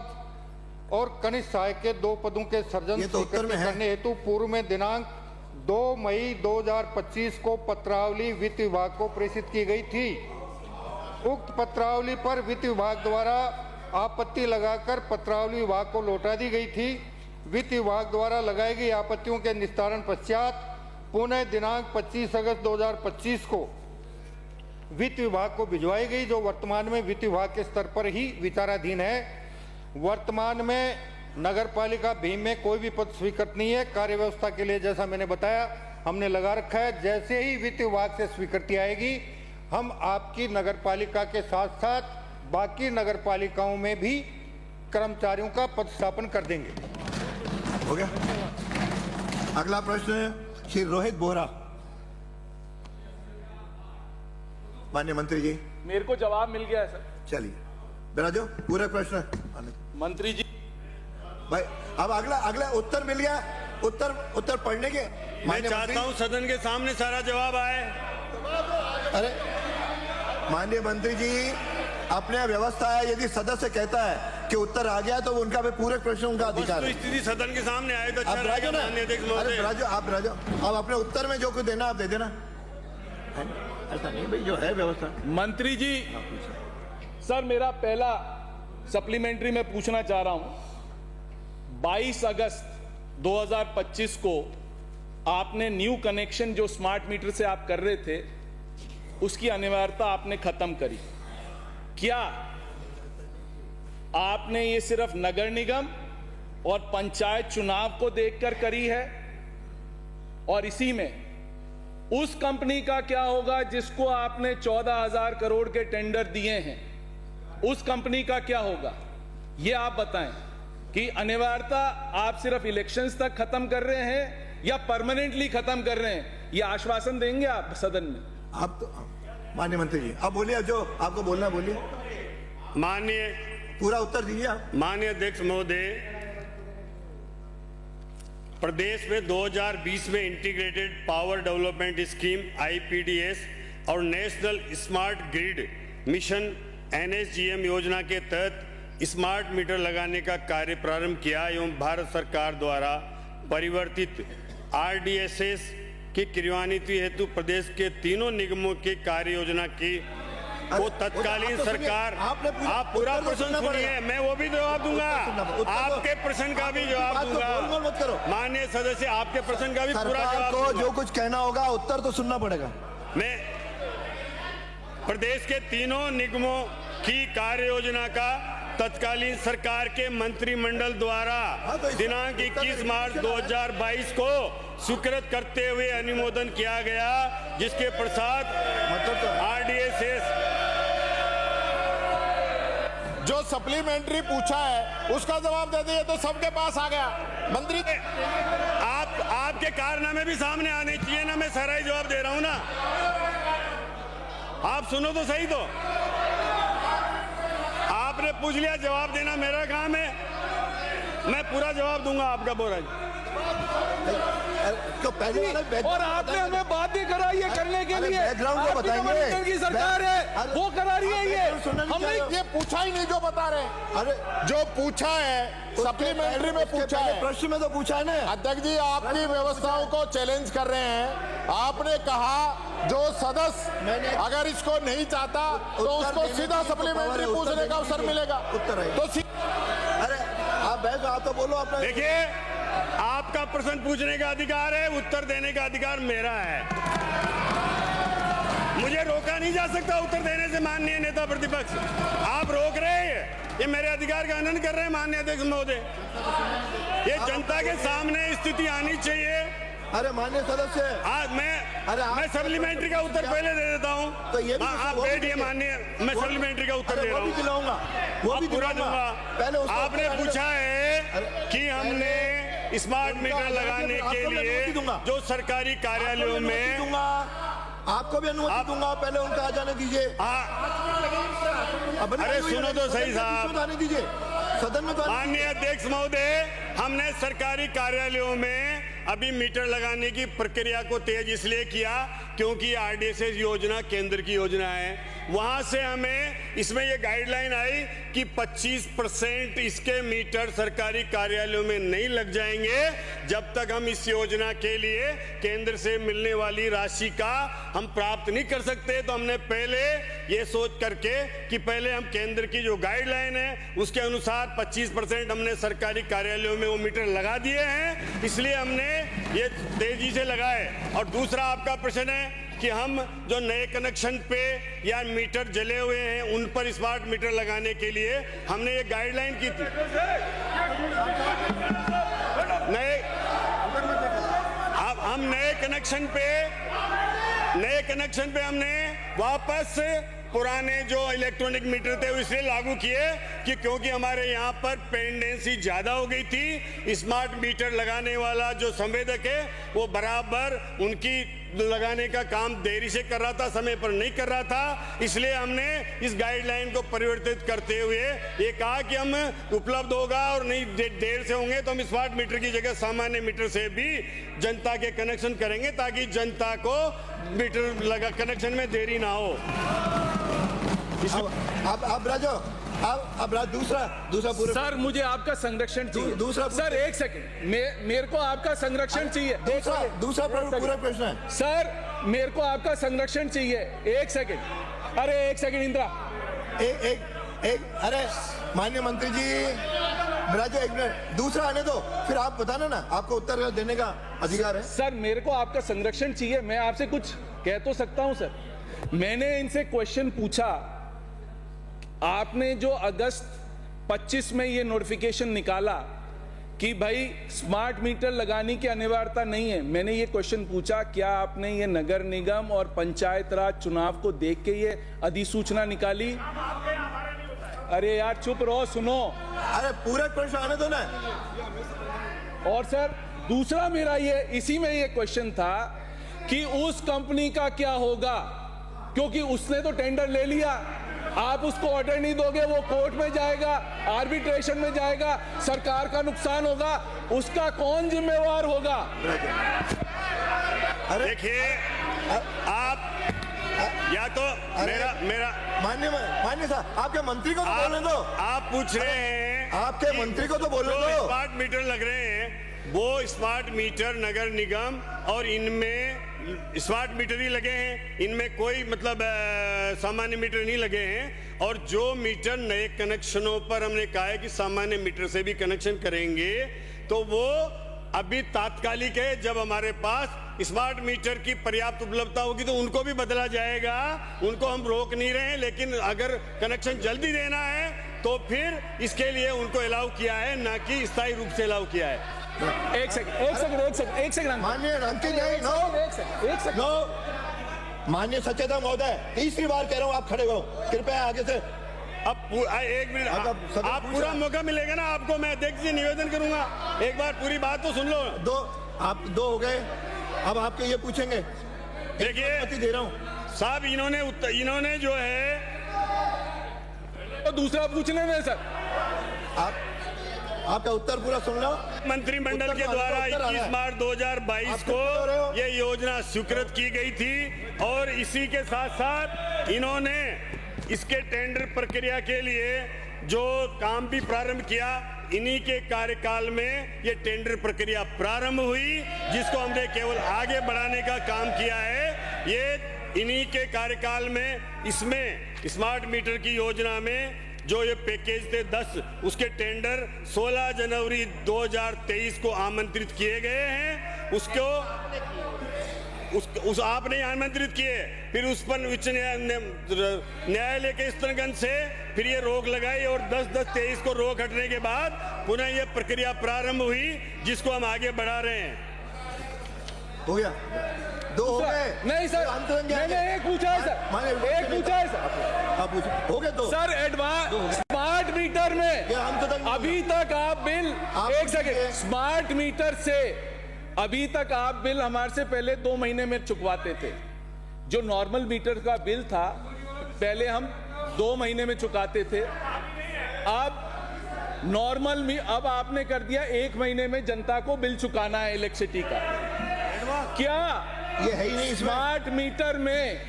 और कनिष्ठ सहायक के 2 पदों के सृजन करने हेतु पूर्व में दिनांक 2 मई 2025 को पत्रावली वित्त विभाग को प्रेषित की गई थी। उक्त पत्रावली पर वित्त विभाग द्वारा आपत्ति लगाकर पत्रावली विभाग को लौटा दी गई थी। वित्त विभाग द्वारा लगाई गई आपत्तियों के निस्तारण पश्चात पुनः दिनांक 25 अगस्त 2025 को वित्त विभाग को भिजवाई गई, जो वर्तमान में वित्त विभाग के स्तर पर ही विचाराधीन है। वर्तमान में नगरपालिका भीम में कोई भी पद स्वीकृत नहीं है। कार्य व्यवस्था के लिए जैसा मैंने बताया हमने लगा रखा है। जैसे ही वित्त विभाग से स्वीकृति आएगी हम आपकी नगरपालिका के साथ साथ बाकी नगरपालिकाओं में भी कर्मचारियों का पदस्थापन कर देंगे। हो गया। अगला प्रश्न है श्री रोहित बोहरा। माननीय मंत्री जी। मेरे को जवाब मिल गया है सर। चलिए बिराजो, पूरे प्रश्न। मंत्री जी भाई अब अगला उत्तर मिल गया। उत्तर पढ़ने के मैं चाहता हूं सदन के सामने सारा जवाब आए। अरे माननीय मंत्री जी, अपने व्यवस्था है, यदि सदस्य कहता है कि उत्तर आ गया तो उनका भी पूरे प्रश्न उनका अधिकार है। स्थिति सदन के सामने आए तो अच्छा रहेगा। माननीय अध्यक्ष अरे महोदय, आप राजो, अब अपने उत्तर में जो कुछ देना आप दे देना। ऐसा नहीं भाई, जो है व्यवस्था। मंत्री जी सर, मेरा पहला सप्लीमेंट्री में पूछना चाह रहा हूं, 22 अगस्त 2025 को आपने न्यू कनेक्शन जो स्मार्ट मीटर से आप कर रहे थे उसकी अनिवार्यता आपने खत्म करी। क्या आपने ये सिर्फ नगर निगम और पंचायत चुनाव को देखकर करी है? और इसी में उस कंपनी का क्या होगा जिसको आपने 14,000 करोड़ के टेंडर दिए हैं, उस कंपनी का क्या होगा? ये आप बताएं कि अनिवार्यता आप सिर्फ इलेक्शंस तक खत्म कर रहे हैं या परमानेंटली खत्म कर रहे हैं? ये आश्वासन देंगे आप सदन में? आप तो माननीय मंत्री जी आप बोलिए, जो आपको बोलना बोलिए। माननीय पूरा उत्तर दीजिए आप। माननीय अध्यक्ष महोदय, प्रदेश में 2020 में integrated power development scheme IPDS और national smart grid mission NSGM योजना के तहत स्मार्ट मीटर लगाने का कार्य प्रारंभ किया एवं भारत सरकार द्वारा परिवर्तित RDSS की क्रियान्वित हेतु प्रदेश के तीनों निगमों की कार्य योजना की वो तत्कालीन सरकार। आप पूरा प्रश्न सुनिए, मैं वो भी जवाब दूंगा, आपके प्रश्न का भी जवाब दूंगा। माननीय सदस्य, आपके प्रश्न का भी पूरा जवाब को जो कुछ कहना होगा उत्तर तो सुनना पड़ेगा। मैं प्रदेश के तीनों निगमों की कार्य योजना का तत्कालीन सरकार के मंत्रिमंडल द्वारा दिनांक 21 मार्च 2022 को स्वीकृत करते हुए अनुमोदन किया गया, जिसके पश्चात RDSS जो सप्लीमेंट्री पूछा है उसका जवाब दे दिए तो सबके पास आ गया। मंत्री आपके कारनामे भी सामने आने चाहिए ना, मैं सारा ही जवाब दे रहा हूं ना, आप सुनो तो सही। तो आपने पूछ लिया, जवाब देना मेरा काम है, मैं पूरा जवाब दूंगा आपका। बोरा जी तो पहले और आपने हमें बात भी कराई है करने के लिए, बैकग्राउंड को बताएंगे। की सरकार है वो करा रही है, हमने ये पूछा ही नहीं जो बता रहे हैं। अरे जो पूछा है सप्लीमेंट्री में पूछा है, प्रश्न में तो पूछा है ना। अध्यक्ष जी आपकी व्यवस्थाओं को चैलेंज कर रहे हैं। आपने कहा जो सदस्य अगर इसको नहीं चाहता तो उसको सीधा सप्लीमेंट्री पूछने का अवसर मिलेगा। उत्तर है तो अरे आप बैठ, आप तो बोलो अपना। देखिए, आपका प्रश्न पूछने का अधिकार है, उत्तर देने का अधिकार मेरा है। मुझे रोका नहीं जा सकता उत्तर देने से। माननीय नेता प्रतिपक्ष, आप रोक रहे हैं, ये मेरे अधिकार का हनन कर रहे हैं। माननीय अध्यक्ष महोदय, ये जनता के सामने स्थिति आनी चाहिए। अरे माननीय सदस्य, आज मैं सप्लीमेंट्री का उत्तर पहले दे देता हूँ। तो ये आप बैठिए माननीय, मैं सप्लीमेंट्री का उत्तर दे रहा हूँ। वो भी पूरा दिलाऊंगा। दूंगा। आपने पूछा है कि हमने स्मार्ट मीटर लगाने के लिए जो सरकारी कार्यालयों में, आपको भी अनुमति दूंगा, पहले उनका आ जाने दीजिए। अरे सुनो तो सही साहब, आने दीजिए सदन में। माननीय अध्यक्ष महोदय, हमने सरकारी कार्यालयों में अभी मीटर लगाने की प्रक्रिया को तेज इसलिए किया क्योंकि RDSS योजना केंद्र की योजना है। वहां से हमें इसमें यह गाइडलाइन आई कि 25% इसके मीटर सरकारी कार्यालयों में नहीं लग जाएंगे जब तक हम इस योजना के लिए केंद्र से मिलने वाली राशि का हम प्राप्त नहीं कर सकते। तो हमने पहले ये सोच करके कि पहले हम केंद्र की जो गाइडलाइन है उसके अनुसार 25% हमने सरकारी कार्यालयों में वो मीटर लगा दिए हैं, इसलिए हमने ये तेजी से लगाए। और दूसरा आपका प्रश्न है कि हम जो नए कनेक्शन पे या मीटर जले हुए हैं उन पर स्मार्ट मीटर लगाने के लिए हमने ये गाइडलाइन की थी। हम नए कनेक्शन पे हमने वापस पुराने जो इलेक्ट्रॉनिक मीटर थे वो इसलिए लागू किए कि क्योंकि हमारे यहाँ पर पेंडेंसी ज्यादा हो गई थी। स्मार्ट मीटर लगाने वाला जो संवेदक है वो बराबर उनकी लगाने का काम देरी से कर रहा था, समय पर नहीं कर रहा था। इसलिए हमने इस गाइडलाइन को परिवर्तित करते हुए ये कहा कि हम उपलब्ध होगा और नहीं देर से होंगे तो हम स्मार्ट मीटर की जगह सामान्य मीटर से भी जनता के कनेक्शन करेंगे ताकि जनता को मीटर लगा कनेक्शन में देरी ना हो। अब राजो अब दूसरा पूरा सर मुझे आपका संरक्षण चाहिए। दूसरा सर एक सेकंड, मेरे को आपका संरक्षण चाहिए। दूसरा पूरा प्रश्न है सर, मेरे को आपका संरक्षण चाहिए। एक सेकंड, अरे एक सेकंड इंदिरा, एक अरे माननीय मंत्री जी राजो एक मिनट, दूसरा आने दो फिर आप बताना ना, आपको उत्तर देने का अधिकार है। सर मेरे को आपका संरक्षण चाहिए। मैं आपसे कुछ कह तो सकता हूं सर। मैंने इनसे क्वेश्चन पूछा, आपने जो अगस्त 25 में ये नोटिफिकेशन निकाला कि भाई स्मार्ट मीटर लगाने की अनिवार्यता नहीं है, मैंने ये क्वेश्चन पूछा, क्या आपने ये नगर निगम और पंचायत राज चुनाव को देख के ये अधिसूचना निकाली? अरे यार चुप रहो, सुनो। अरे पूरा प्रश्न आने दो ना। और सर दूसरा मेरा ये इसी में ये क्वेश्चन था कि उस कंपनी का क्या होगा, क्योंकि उसने तो टेंडर ले लिया, आप उसको ऑर्डर नहीं दोगे, वो कोर्ट में जाएगा, आर्बिट्रेशन में जाएगा, सरकार का नुकसान होगा, उसका कौन जिम्मेवार होगा? देखिए आप या तो मेरा मान्य साहब आपके मंत्री को तो बोलने दो। आप पूछ रहे हैं, आपके मंत्री को तो बोलने दो। स्मार्ट मीटर लग रहे हैं, वो स्मार्ट मीटर नगर निगम और इनमें स्मार्ट मीटर ही लगे हैं, इनमें कोई मतलब सामान्य मीटर नहीं लगे हैं। और जो मीटर नए कनेक्शनों पर हमने कहा है कि सामान्य मीटर से भी कनेक्शन करेंगे तो वो अभी तात्कालिक है। जब हमारे पास स्मार्ट मीटर की पर्याप्त उपलब्धता होगी तो उनको भी बदला जाएगा, उनको हम रोक नहीं रहे हैं। लेकिन अगर कनेक्शन जल्दी देना है तो फिर इसके लिए उनको अलाउ किया है, ना कि स्थायी रूप से अलाउ किया है। एक सेकंड माननीय माननीय सचेतक महोदय, तीसरी बार कह रहा हूँ आप खड़े हो, कृपया आगे से। अब एक मिनट, आप पूरा मौका मिलेगा ना आपको, मैं अध्यक्ष जी निवेदन करूंगा, एक बार पूरी बात तो सुन लो। आप दो हो गए, अब आपके ये पूछेंगे। देखिए दे रहा हूँ साहब, इन्होंने जो है तो दूसरा पूछने में सर आपका उत्तर पूरा सुन लो। मंत्रिमंडल के द्वारा 21 मार्च 2022 को ये योजना स्वीकृत की गई थी और इसी के साथ साथ इन्होंने इसके टेंडर प्रक्रिया के लिए जो काम भी प्रारंभ किया, इन्हीं के कार्यकाल में ये टेंडर प्रक्रिया प्रारंभ हुई, जिसको हमने केवल आगे बढ़ाने का काम किया है। ये इन्हीं के कार्यकाल में इसमें स्मार्ट मीटर की योजना में जो ये पैकेज थे 10, उसके टेंडर 16 जनवरी 2023 को आमंत्रित किए गए हैं। उस आपने आमंत्रित किए, फिर उस पर उच्च न्यायालय के स्थगन से फिर ये रोक लगाई और 10/10/23 को रोक हटने के बाद पुनः ये प्रक्रिया प्रारंभ हुई, जिसको हम आगे बढ़ा रहे हैं। हो गया, दो हो गए। नहीं सर, मैंने एक पूछा है सर, एक पूछा है सर, आप पूछो, हो गए दो। सर एडवांस स्मार्ट मीटर में अभी तक आप बिल, एक सेकंड, स्मार्ट मीटर से अभी तक आप बिल हमारे से पहले 2 महीने में चुकवाते थे। जो नॉर्मल मीटर का बिल था पहले हम 2 महीने में चुकाते थे, अब नॉर्मल अब आपने कर दिया 1 महीने में जनता को बिल चुकाना है इलेक्ट्रिसिटी का। क्या ये है ही नहीं स्मार्ट मीटर में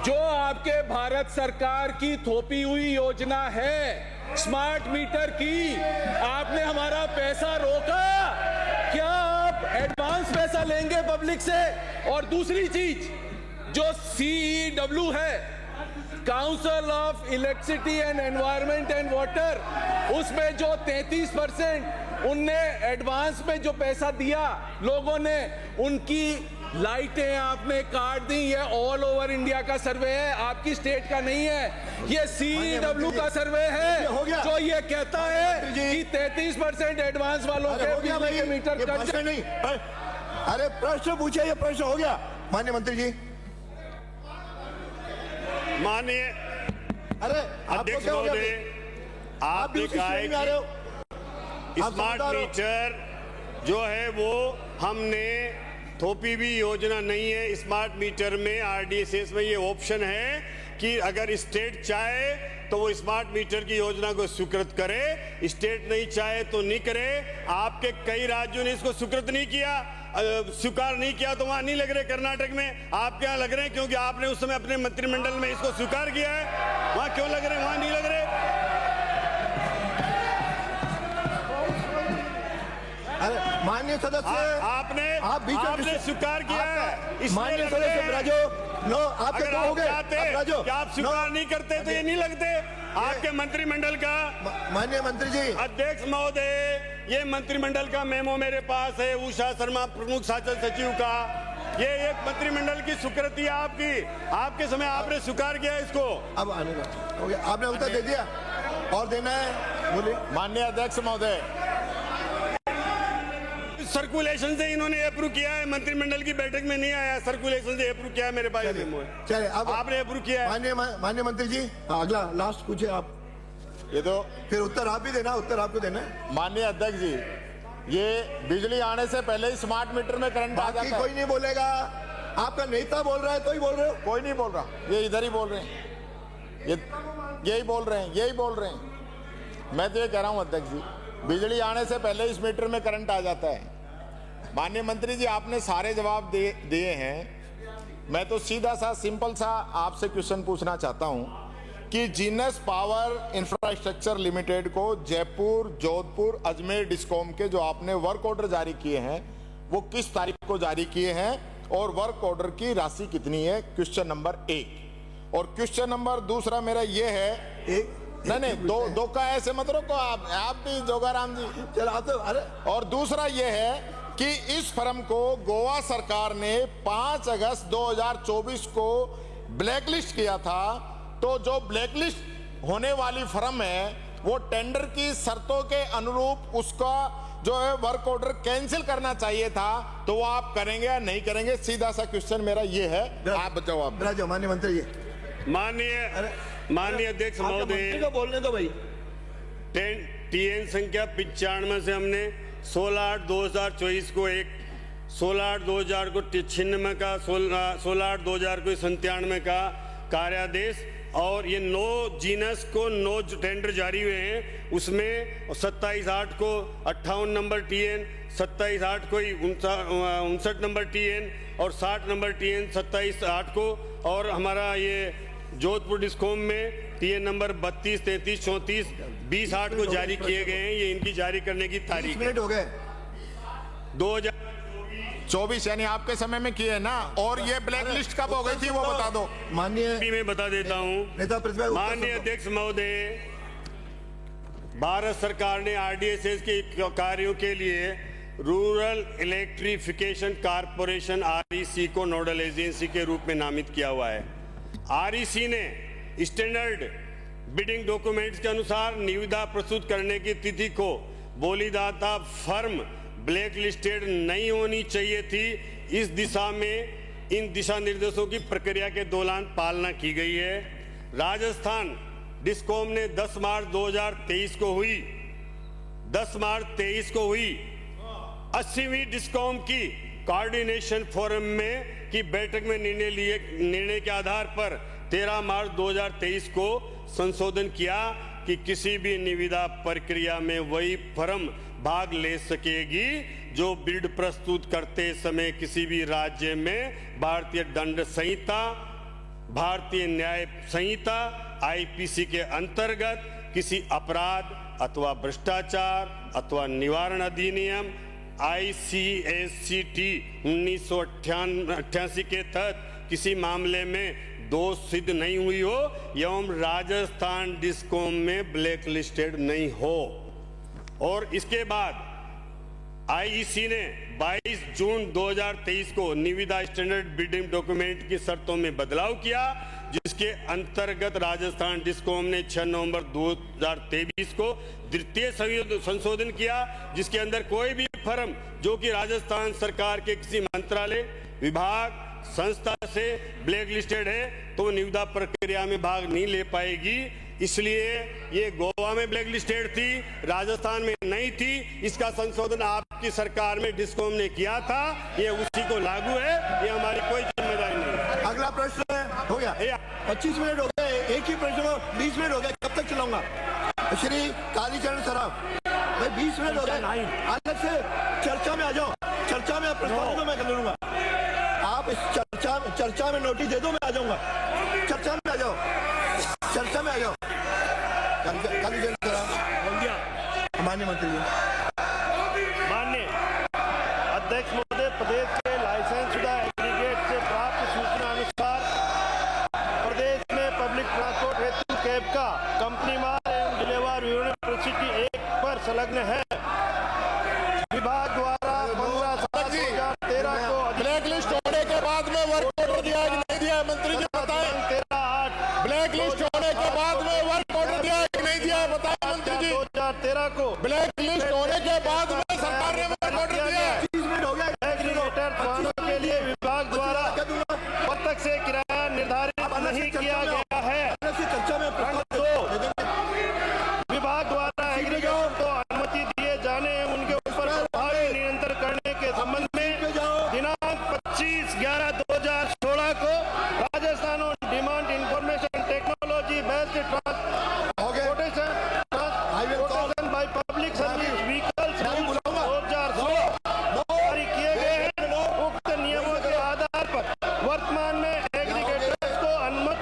जो आपके भारत सरकार की थोपी हुई योजना है स्मार्ट मीटर की, आपने हमारा पैसा रोका। क्या आप एडवांस पैसा लेंगे पब्लिक से? और दूसरी चीज जो CEW है, council of electricity and environment and water, उसमें जो 33% उनने एडवांस में जो पैसा दिया लोगों ने, उनकी लाइटें आपने काट दी। ये ऑल ओवर इंडिया का सर्वे है, आपकी स्टेट का नहीं है। ये CEW का सर्वे है जो ये कहता है कि 33% एडवांस वालों के बिजली के मीटर कट। नहीं, अरे प्रश्न पूछे, ये प्रश्न हो गया। माननीय मंत्री जी माननीय अरे अध्यक्ष महोदय, आपने कहा है कि स्मार्ट मीटर जो है वो हमने थोपी भी योजना नहीं है। स्मार्ट मीटर में आरडीएसएस में ये ऑप्शन है कि अगर स्टेट चाहे तो वो स्मार्ट मीटर की योजना को स्वीकृत करे, स्टेट नहीं चाहे तो नहीं करे। आपके कई राज्यों ने इसको स्वीकृत नहीं किया, स्वीकार नहीं किया, तो वहां नहीं लग रहे। कर्नाटक में आपके यहाँ लग रहे हैं क्योंकि आपने उस समय अपने मंत्रिमंडल में इसको स्वीकार किया है। वहां क्यों लग रहे हैं, वहां नहीं लग रहे। अरे माननीय सदस्य, आपने स्वीकार किया है। माननीय सदस्य राजो, नो आपके अगर तो हो आप गए। चाहते कि आप स्वीकार नहीं करते तो ये नहीं लगते। आपके मंत्रिमंडल का माननीय मंत्री जी, अध्यक्ष महोदय, ये मंत्रिमंडल का मेमो मेरे पास है, उषा शर्मा प्रमुख शासन सचिव का। ये एक मंत्रिमंडल की स्वीकृति है आपकी, आपके समय आपने स्वीकार किया इसको। अब आने का हो गया, आपने उत्तर दे दिया और देना है, बोलिए। माननीय अध्यक्ष महोदय, सर्कुलेशन से इन्होंने अप्रूव किया है, मंत्रिमंडल की बैठक में नहीं आया, सर्कुलेशन से अप्रूव किया है मेरे पास मेमो है। चलिए, अब आपने अप्रूव किया है। माननीय मंत्री जी, अगला लास्ट पूछिए आप। ये तो फिर उत्तर आप ही देना, उत्तर आपको देना है। माननीय अध्यक्ष जी, ये बिजली आने से पहले ही स्मार्ट मीटर में करंट आ जाता है। कोई नहीं बोलेगा, आपका नेता बोल रहा है तो ही बोल रहे हो। कोई नहीं बोल रहा, ये इधर ही बोल रहे हैं, यही बोल रहे हैं, यही बोल रहे हैं। मैं तो ये कह रहा हूं अध्यक्ष जी, बिजली आने से पहले इस मीटर में करंट आ जाता है। माननीय मंत्री जी, आपने सारे जवाब दिए हैं। मैं तो सीधा सा सिंपल सा आपसे क्वेश्चन पूछना चाहता हूं कि जीनस पावर इंफ्रास्ट्रक्चर लिमिटेड को जयपुर, जोधपुर, अजमेर डिस्कॉम के जो आपने वर्क ऑर्डर जारी किए हैं वो किस तारीख को जारी किए हैं और वर्क ऑर्डर की राशि कितनी है? Question number 1। और क्वेश्चन नंबर दूसरा मेरा ये है, नहीं दो का ऐसे मत रोको आप भी जोगाराम जी, चलो तो। अरे, और दूसरा ये है कि इस फर्म को गोवा सरकार ने 5 अगस्त 2024 को ब्लैकलिस्ट किया था। तो जो ब्लैकलिस्ट होने वाली फर्म है वो टेंडर की शर्तों के अनुरूप उसका जो है वर्क ऑर्डर कैंसिल करना चाहिए था, तो वो आप करेंगे या नहीं करेंगे? सीधा सा क्वेश्चन मेरा ये है, आप जवाब। माननीय मंत्री जी, माननीय अध्यक्ष महोदय, बोलने दो भाई। टीएन संख्या 95 से हमने 16/8/2024 को एक, 16/8/2000 को 96 का, 16/8/2000 को 97 का कार्यादेश, और ये 9 जीनस को 9 टेंडर जारी हुए हैं। उसमें 27/8 को 58 नंबर टीएन, 27/8 को 59 नंबर टीएन और 60 नंबर टीएन 27/8 को, और हमारा ये जोधपुर डिस्कॉम में टीएन नंबर 32, 33, 34, 20/8 को जारी किए गए हैं। ये इनकी जारी करने की तारीख है। हो गए 2024 यानी आपके समय में किए ना। और ये ब्लैक लिस्ट कब हो गई थी वो बता दो। माननीय, मैं बता देता हूँ। माननीय अध्यक्ष महोदय, भारत सरकार ने आरडीएसएस के कार्यों के लिए रूरल इलेक्ट्रिफिकेशन कारपोरेशन आरईसी को नोडल एजेंसी के रूप में नामित किया हुआ है। आरईसी ने स्टैंडर्ड बिडिंग डॉक्यूमेंट्स के अनुसार निविदा प्रस्तुत करने की तिथि को बोलीदाता फर्म ब्लैक लिस्टेड नहीं होनी चाहिए थी। इस दिशा में इन दिशा निर्देशों की प्रक्रिया के दौरान पालना की गई है। राजस्थान डिस्कॉम ने 10 मार्च 2023 को हुई 80वीं डिस्कॉम की कोऑर्डिनेशन फोरम में की बैठक में निर्णय के आधार पर 13 मार्च 2023 को संशोधन किया कि किसी भी निविदा प्रक्रिया में वही फर्म भाग ले सकेगी जो बिड प्रस्तुत करते समय किसी भी राज्य में भारतीय दंड संहिता, भारतीय न्याय संहिता, आईपीसी के अंतर्गत किसी अपराध अथवा भ्रष्टाचार अथवा निवारण अधिनियम ICSCT 1988 के तहत किसी मामले में दोष सिद्ध नहीं हुई हो एवं राजस्थान डिस्कॉम में ब्लैक लिस्टेड नहीं हो। और इसके बाद आईईसी ने 22 जून 2023 को निविदा स्टैंडर्ड बिडिंग डॉक्यूमेंट की शर्तों में बदलाव किया, जिसके अंतर्गत राजस्थान डिस्कॉम ने 6 नवंबर 2023 को द्वितीय संशोधन किया, जिसके अंदर कोई भी फर्म जो कि राजस्थान सरकार के किसी मंत्रालय, विभाग संस्था से ब्लैक लिस्टेड है तो निविदा प्रक्रिया में भाग नहीं ले पाएगी। इसलिए ये गोवा में ब्लैक लिस्टेड थी, राजस्थान में नहीं थी। इसका संशोधन आपकी सरकार में डिस्कॉम ने किया था, ये उसी को लागू है, ये हमारी कोई जिम्मेदारी नहीं। अगला प्रश्न हो गया, 25 मिनट हो गए, एक ही प्रश्न 20 मिनट हो गए, कब तक चलाऊंगा? श्री कालीचरण सराफ भाई 20 मिनट हो गए, अलग से चर्चा में आ जाओ, चर्चा में प्रश्नों को मैं कर लूंगा। आप इस चर्चा में नोटिस दे दो, मैं आ जाऊंगा, चर्चा में आ जाओ, चर्चा में आ जाओ। कालीचरण सराफ, माननीय मंत्री जी। माननीय अध्यक्ष महोदय, प्रदेश के लाइसेंस शुदा एग्रीगेट से प्राप्त सूचना अनुसार प्रदेश में पब्लिक ट्रांसपोर्ट हेतु कैब का कंपनी मार एवं जिलेवार विवरण प्रसिद्धि 1 पर संलग्न है। विभाग द्वारा 15/7/2013 को ब्लैक लिस्ट होने के बाद में वर्क ऑर्डर दिया कि नहीं दिया, मंत्री जी बताएं। 13/8 ब्लैक लिस्ट होने के बाद में वर्क ऑर्डर दिया कि नहीं दिया, बताएं मंत्री जी। 2013 को ब्लैक लिस्ट होने के बाद में सरकार ने वर्क ऑर्डर दिया। एग्रीगेटर वाहनों के लिए विभाग द्वारा प्रत्यक्ष से किराया निर्धारित नहीं किया गया है। विभाग द्वारा एग्रीगेटर को अनुमति दिए जाने उनके ऊपर प्रभावी नियंत्रण करने के संबंध में दिनांक 25/11/2016 को राजस्थान और demand information technology based transportation by public service vehicles 2016 जारी किए गए हैं। उक्त नियमों के आधार पर वर्तमान में एग्रीगेटर्स को अनुमत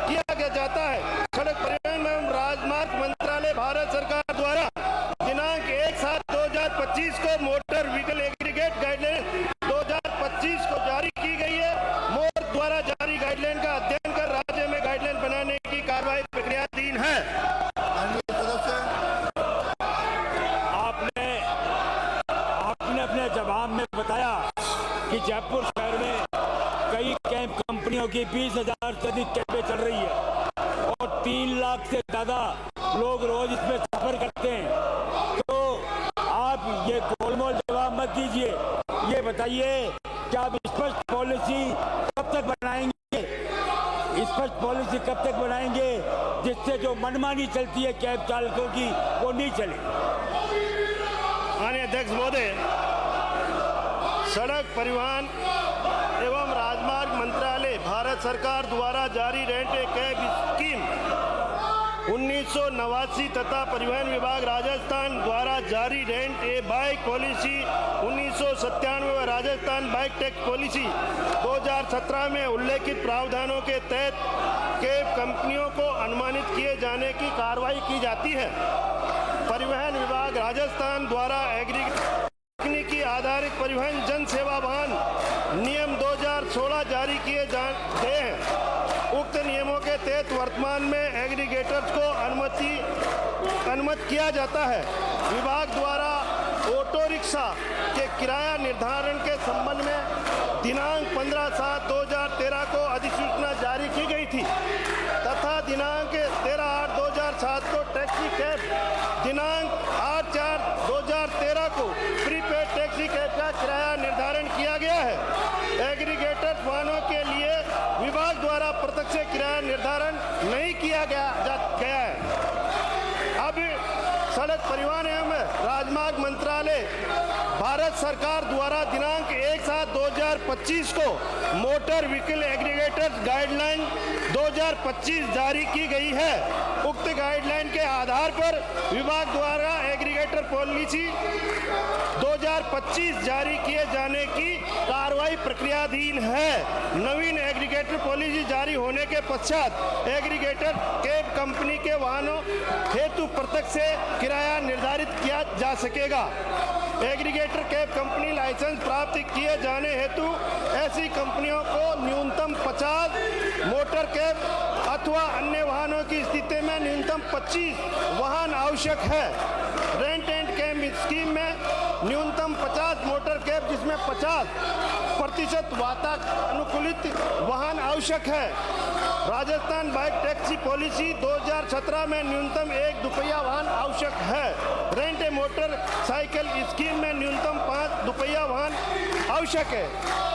किया जाता है। सड़क परिवहन एवं राजमार्ग मंत्रालय भारत सरकार द्वारा दिनांक 1/7/2025 को मोटर व्हीकल एग्रीगेट गाइडलाइन 2025 को जारी की गई है। मोर द्वारा जारी गाइडलाइन का अध्ययन कर राज्य में गाइडलाइन बनाने की कार्रवाई प्रक्रियाधीन है। आपने अपने जवाब में बताया कि जयपुर शहर में कई कैब कंपनियों की 20,000 से अधिक कैबें चल रही है और 3 लाख से ज्यादा लोग रोज इसमें सफर करते हैं। तो आप ये गोलमोल जवाब मत दीजिए, ये बताइए कि आप स्पष्ट पॉलिसी कब तक बनाएंगे, स्पष्ट पॉलिसी कब तक बनाएंगे जिससे जो मनमानी चलती है कैब चालकों की वो नहीं चले। माननीय अध्यक्ष महोदय, सड़क परिवहन एवं राजमार्ग मंत्रालय भारत सरकार द्वारा जारी रेंट ए कैब स्कीम 1989 तथा परिवहन विभाग राजस्थान द्वारा जारी रेंट ए बाइक पॉलिसी 1997 व राजस्थान बाइक टैक्स पॉलिसी 2017 में उल्लेखित प्रावधानों के तहत कैब कंपनियों को अनुमानित किए जाने की कार्रवाई की जाती है। परिवहन विभाग राजस्थान द्वारा तकनीकी आधारित परिवहन जन सेवा वाहन नियम 2016 जारी किए गए हैं। उक्त नियमों के तहत वर्तमान में एग्रीगेटर्स को अनुमत किया जाता है। विभाग द्वारा ऑटो रिक्शा के किराया निर्धारण के संबंध में दिनांक 15/7/2013 को अधिसूचना जारी की गई थी तथा दिनांक 13/8/2007 को टैक्सी कैब, दिनांक 8/4/2013 को प्रीपेड टैक्सी कैब का किराया निर्धारण किया गया है। एग्रीगेटर वाहनों के लिए विभाग द्वारा प्रत्यक्ष किराया निर्धारण नहीं किया गया है। अब सड़क परिवहन एवं राजमार्ग मंत्रालय भारत सरकार द्वारा दिनांक 1/7/2025 को मोटर व्हीकल एग्रीगेटर्स गाइडलाइन 2025 जारी की गई है। उक्त गाइडलाइन के आधार पर विभाग द्वारा एग्रीगेटर पॉलिसी 2025 जारी किए जाने की कार्रवाई प्रक्रियाधीन है। नवीन एग्रीगेटर पॉलिसी जारी होने के पश्चात एग्रीगेटर कैब कंपनी के वाहनों हेतु प्रत्यक्ष से किराया निर्धारित किया जा सकेगा। एग्रीगेटर कैब कंपनी लाइसेंस प्राप्त किए जाने हेतु ऐसी कंपनियों को न्यूनतम 50 मोटर कैब अथवा अन्य वाहनों की स्थिति में न्यूनतम 25 वाहन आवश्यक है। रेंट एंड कैब स्कीम में न्यूनतम 50 मोटर कैब जिसमें 50% वातानुकूलित वाहन आवश्यक है। राजस्थान बाइक टैक्सी पॉलिसी 2017 में न्यूनतम 1 दुपहिया वाहन आवश्यक है। Rent a motor cycle scheme में न्यूनतम 5 दुपहिया वाहन आवश्यक है।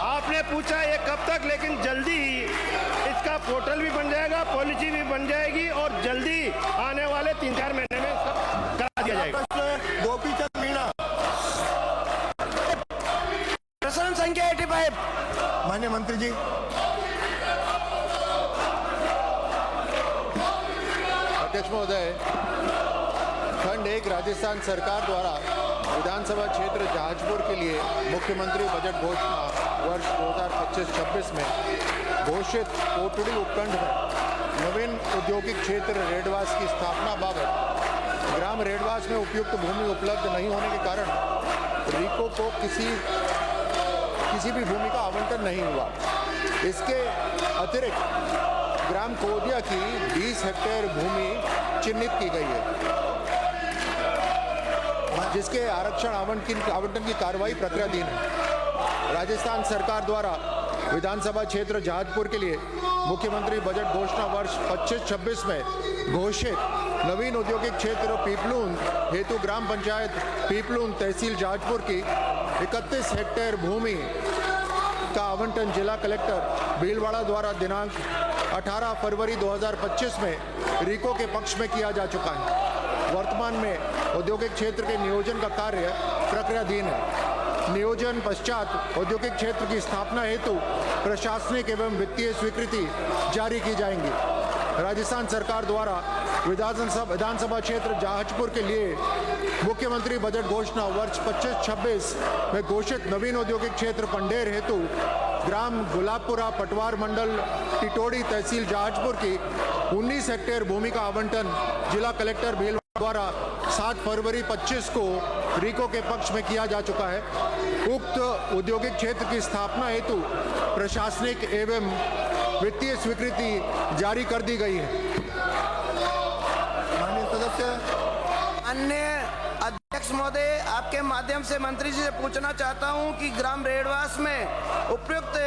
आपने पूछा ये कब तक, लेकिन जल्दी ही इसका पोर्टल भी बन जाएगा, पॉलिसी भी बन जाएगी और जल्दी आने वाले 3-4 महीने में सब करा दिया जाएगा। गोपीचंद मीणा, प्रश्न संख्या 85। माननीय मंत्री जी। अध्यक्ष महोदय, खंड 1 राजस्थान सरकार द्वारा विधानसभा क्षेत्र जहाजपुर के लिए मुख्यमंत्री बजट घोषणा वर्ष 2025-26 में घोषित कोटड़ी उपखंड में नवीन औद्योगिक क्षेत्र रेडवास की स्थापना बाबत ग्राम रेडवास में उपयुक्त भूमि उपलब्ध नहीं होने के कारण रीको को किसी भी भूमि का आवंटन नहीं हुआ। इसके अतिरिक्त ग्राम कोदिया की 20 हेक्टेयर भूमि चिन्हित की गई है, जिसके आरक्षण आवंटन की कार्रवाई प्रक्रियाधीन है। राजस्थान सरकार द्वारा विधानसभा क्षेत्र जहाजपुर के लिए मुख्यमंत्री बजट घोषणा वर्ष 25-26 में घोषित नवीन औद्योगिक क्षेत्र पीपलून हेतु ग्राम पंचायत पीपलून तहसील जहाजपुर की 31 हेक्टेयर भूमि का आवंटन जिला कलेक्टर भीलवाड़ा द्वारा दिनांक 18 फरवरी 2025 में रीको के पक्ष में किया जा चुका है। वर्तमान में औद्योगिक क्षेत्र के नियोजन का कार्य प्रक्रियाधीन है। नियोजन पश्चात औद्योगिक क्षेत्र की स्थापना हेतु प्रशासनिक एवं वित्तीय स्वीकृति जारी की जाएंगी। राजस्थान सरकार द्वारा विधानसभा क्षेत्र जहाजपुर के लिए मुख्यमंत्री बजट घोषणा वर्ष 25-26 में घोषित नवीन औद्योगिक क्षेत्र पंडेर हेतु ग्राम गुलाबपुरा पटवार मंडल टिटोड़ी तहसील जहाजपुर की 19 हेक्टेयर भूमि का आवंटन जिला कलेक्टर भीलवाड़ा द्वारा 7 फरवरी 25 को रीको के पक्ष में किया जा चुका है। उक्त औद्योगिक क्षेत्र की स्थापना हेतु प्रशासनिक एवं वित्तीय स्वीकृति जारी कर दी गई है। माननीय सदस्य। अन्य अध्यक्ष महोदय, आपके माध्यम से मंत्री जी से पूछना चाहता हूं कि ग्राम रेडवास में उपयुक्त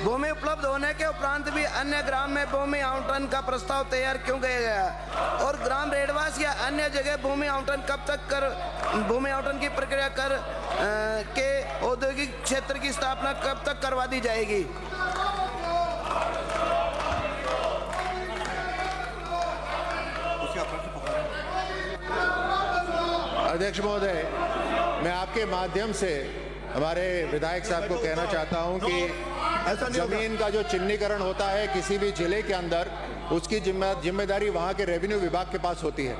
भूमि उपलब्ध होने के उपरांत भी अन्य ग्राम में भूमि आवंटन का प्रस्ताव तैयार क्यों किया गया, और ग्राम रेडवास या अन्य जगह भूमि आवंटन की प्रक्रिया कर के औद्योगिक क्षेत्र की स्थापना कब तक करवा दी जाएगी। अध्यक्ष महोदय, मैं आपके माध्यम से हमारे विधायक साहब को कहना चाहता हूं कि जमीन का जो चिन्हीकरण होता है किसी भी जिले के अंदर, उसकी जिम्मेदारी वहां के रेवेन्यू विभाग के पास होती है,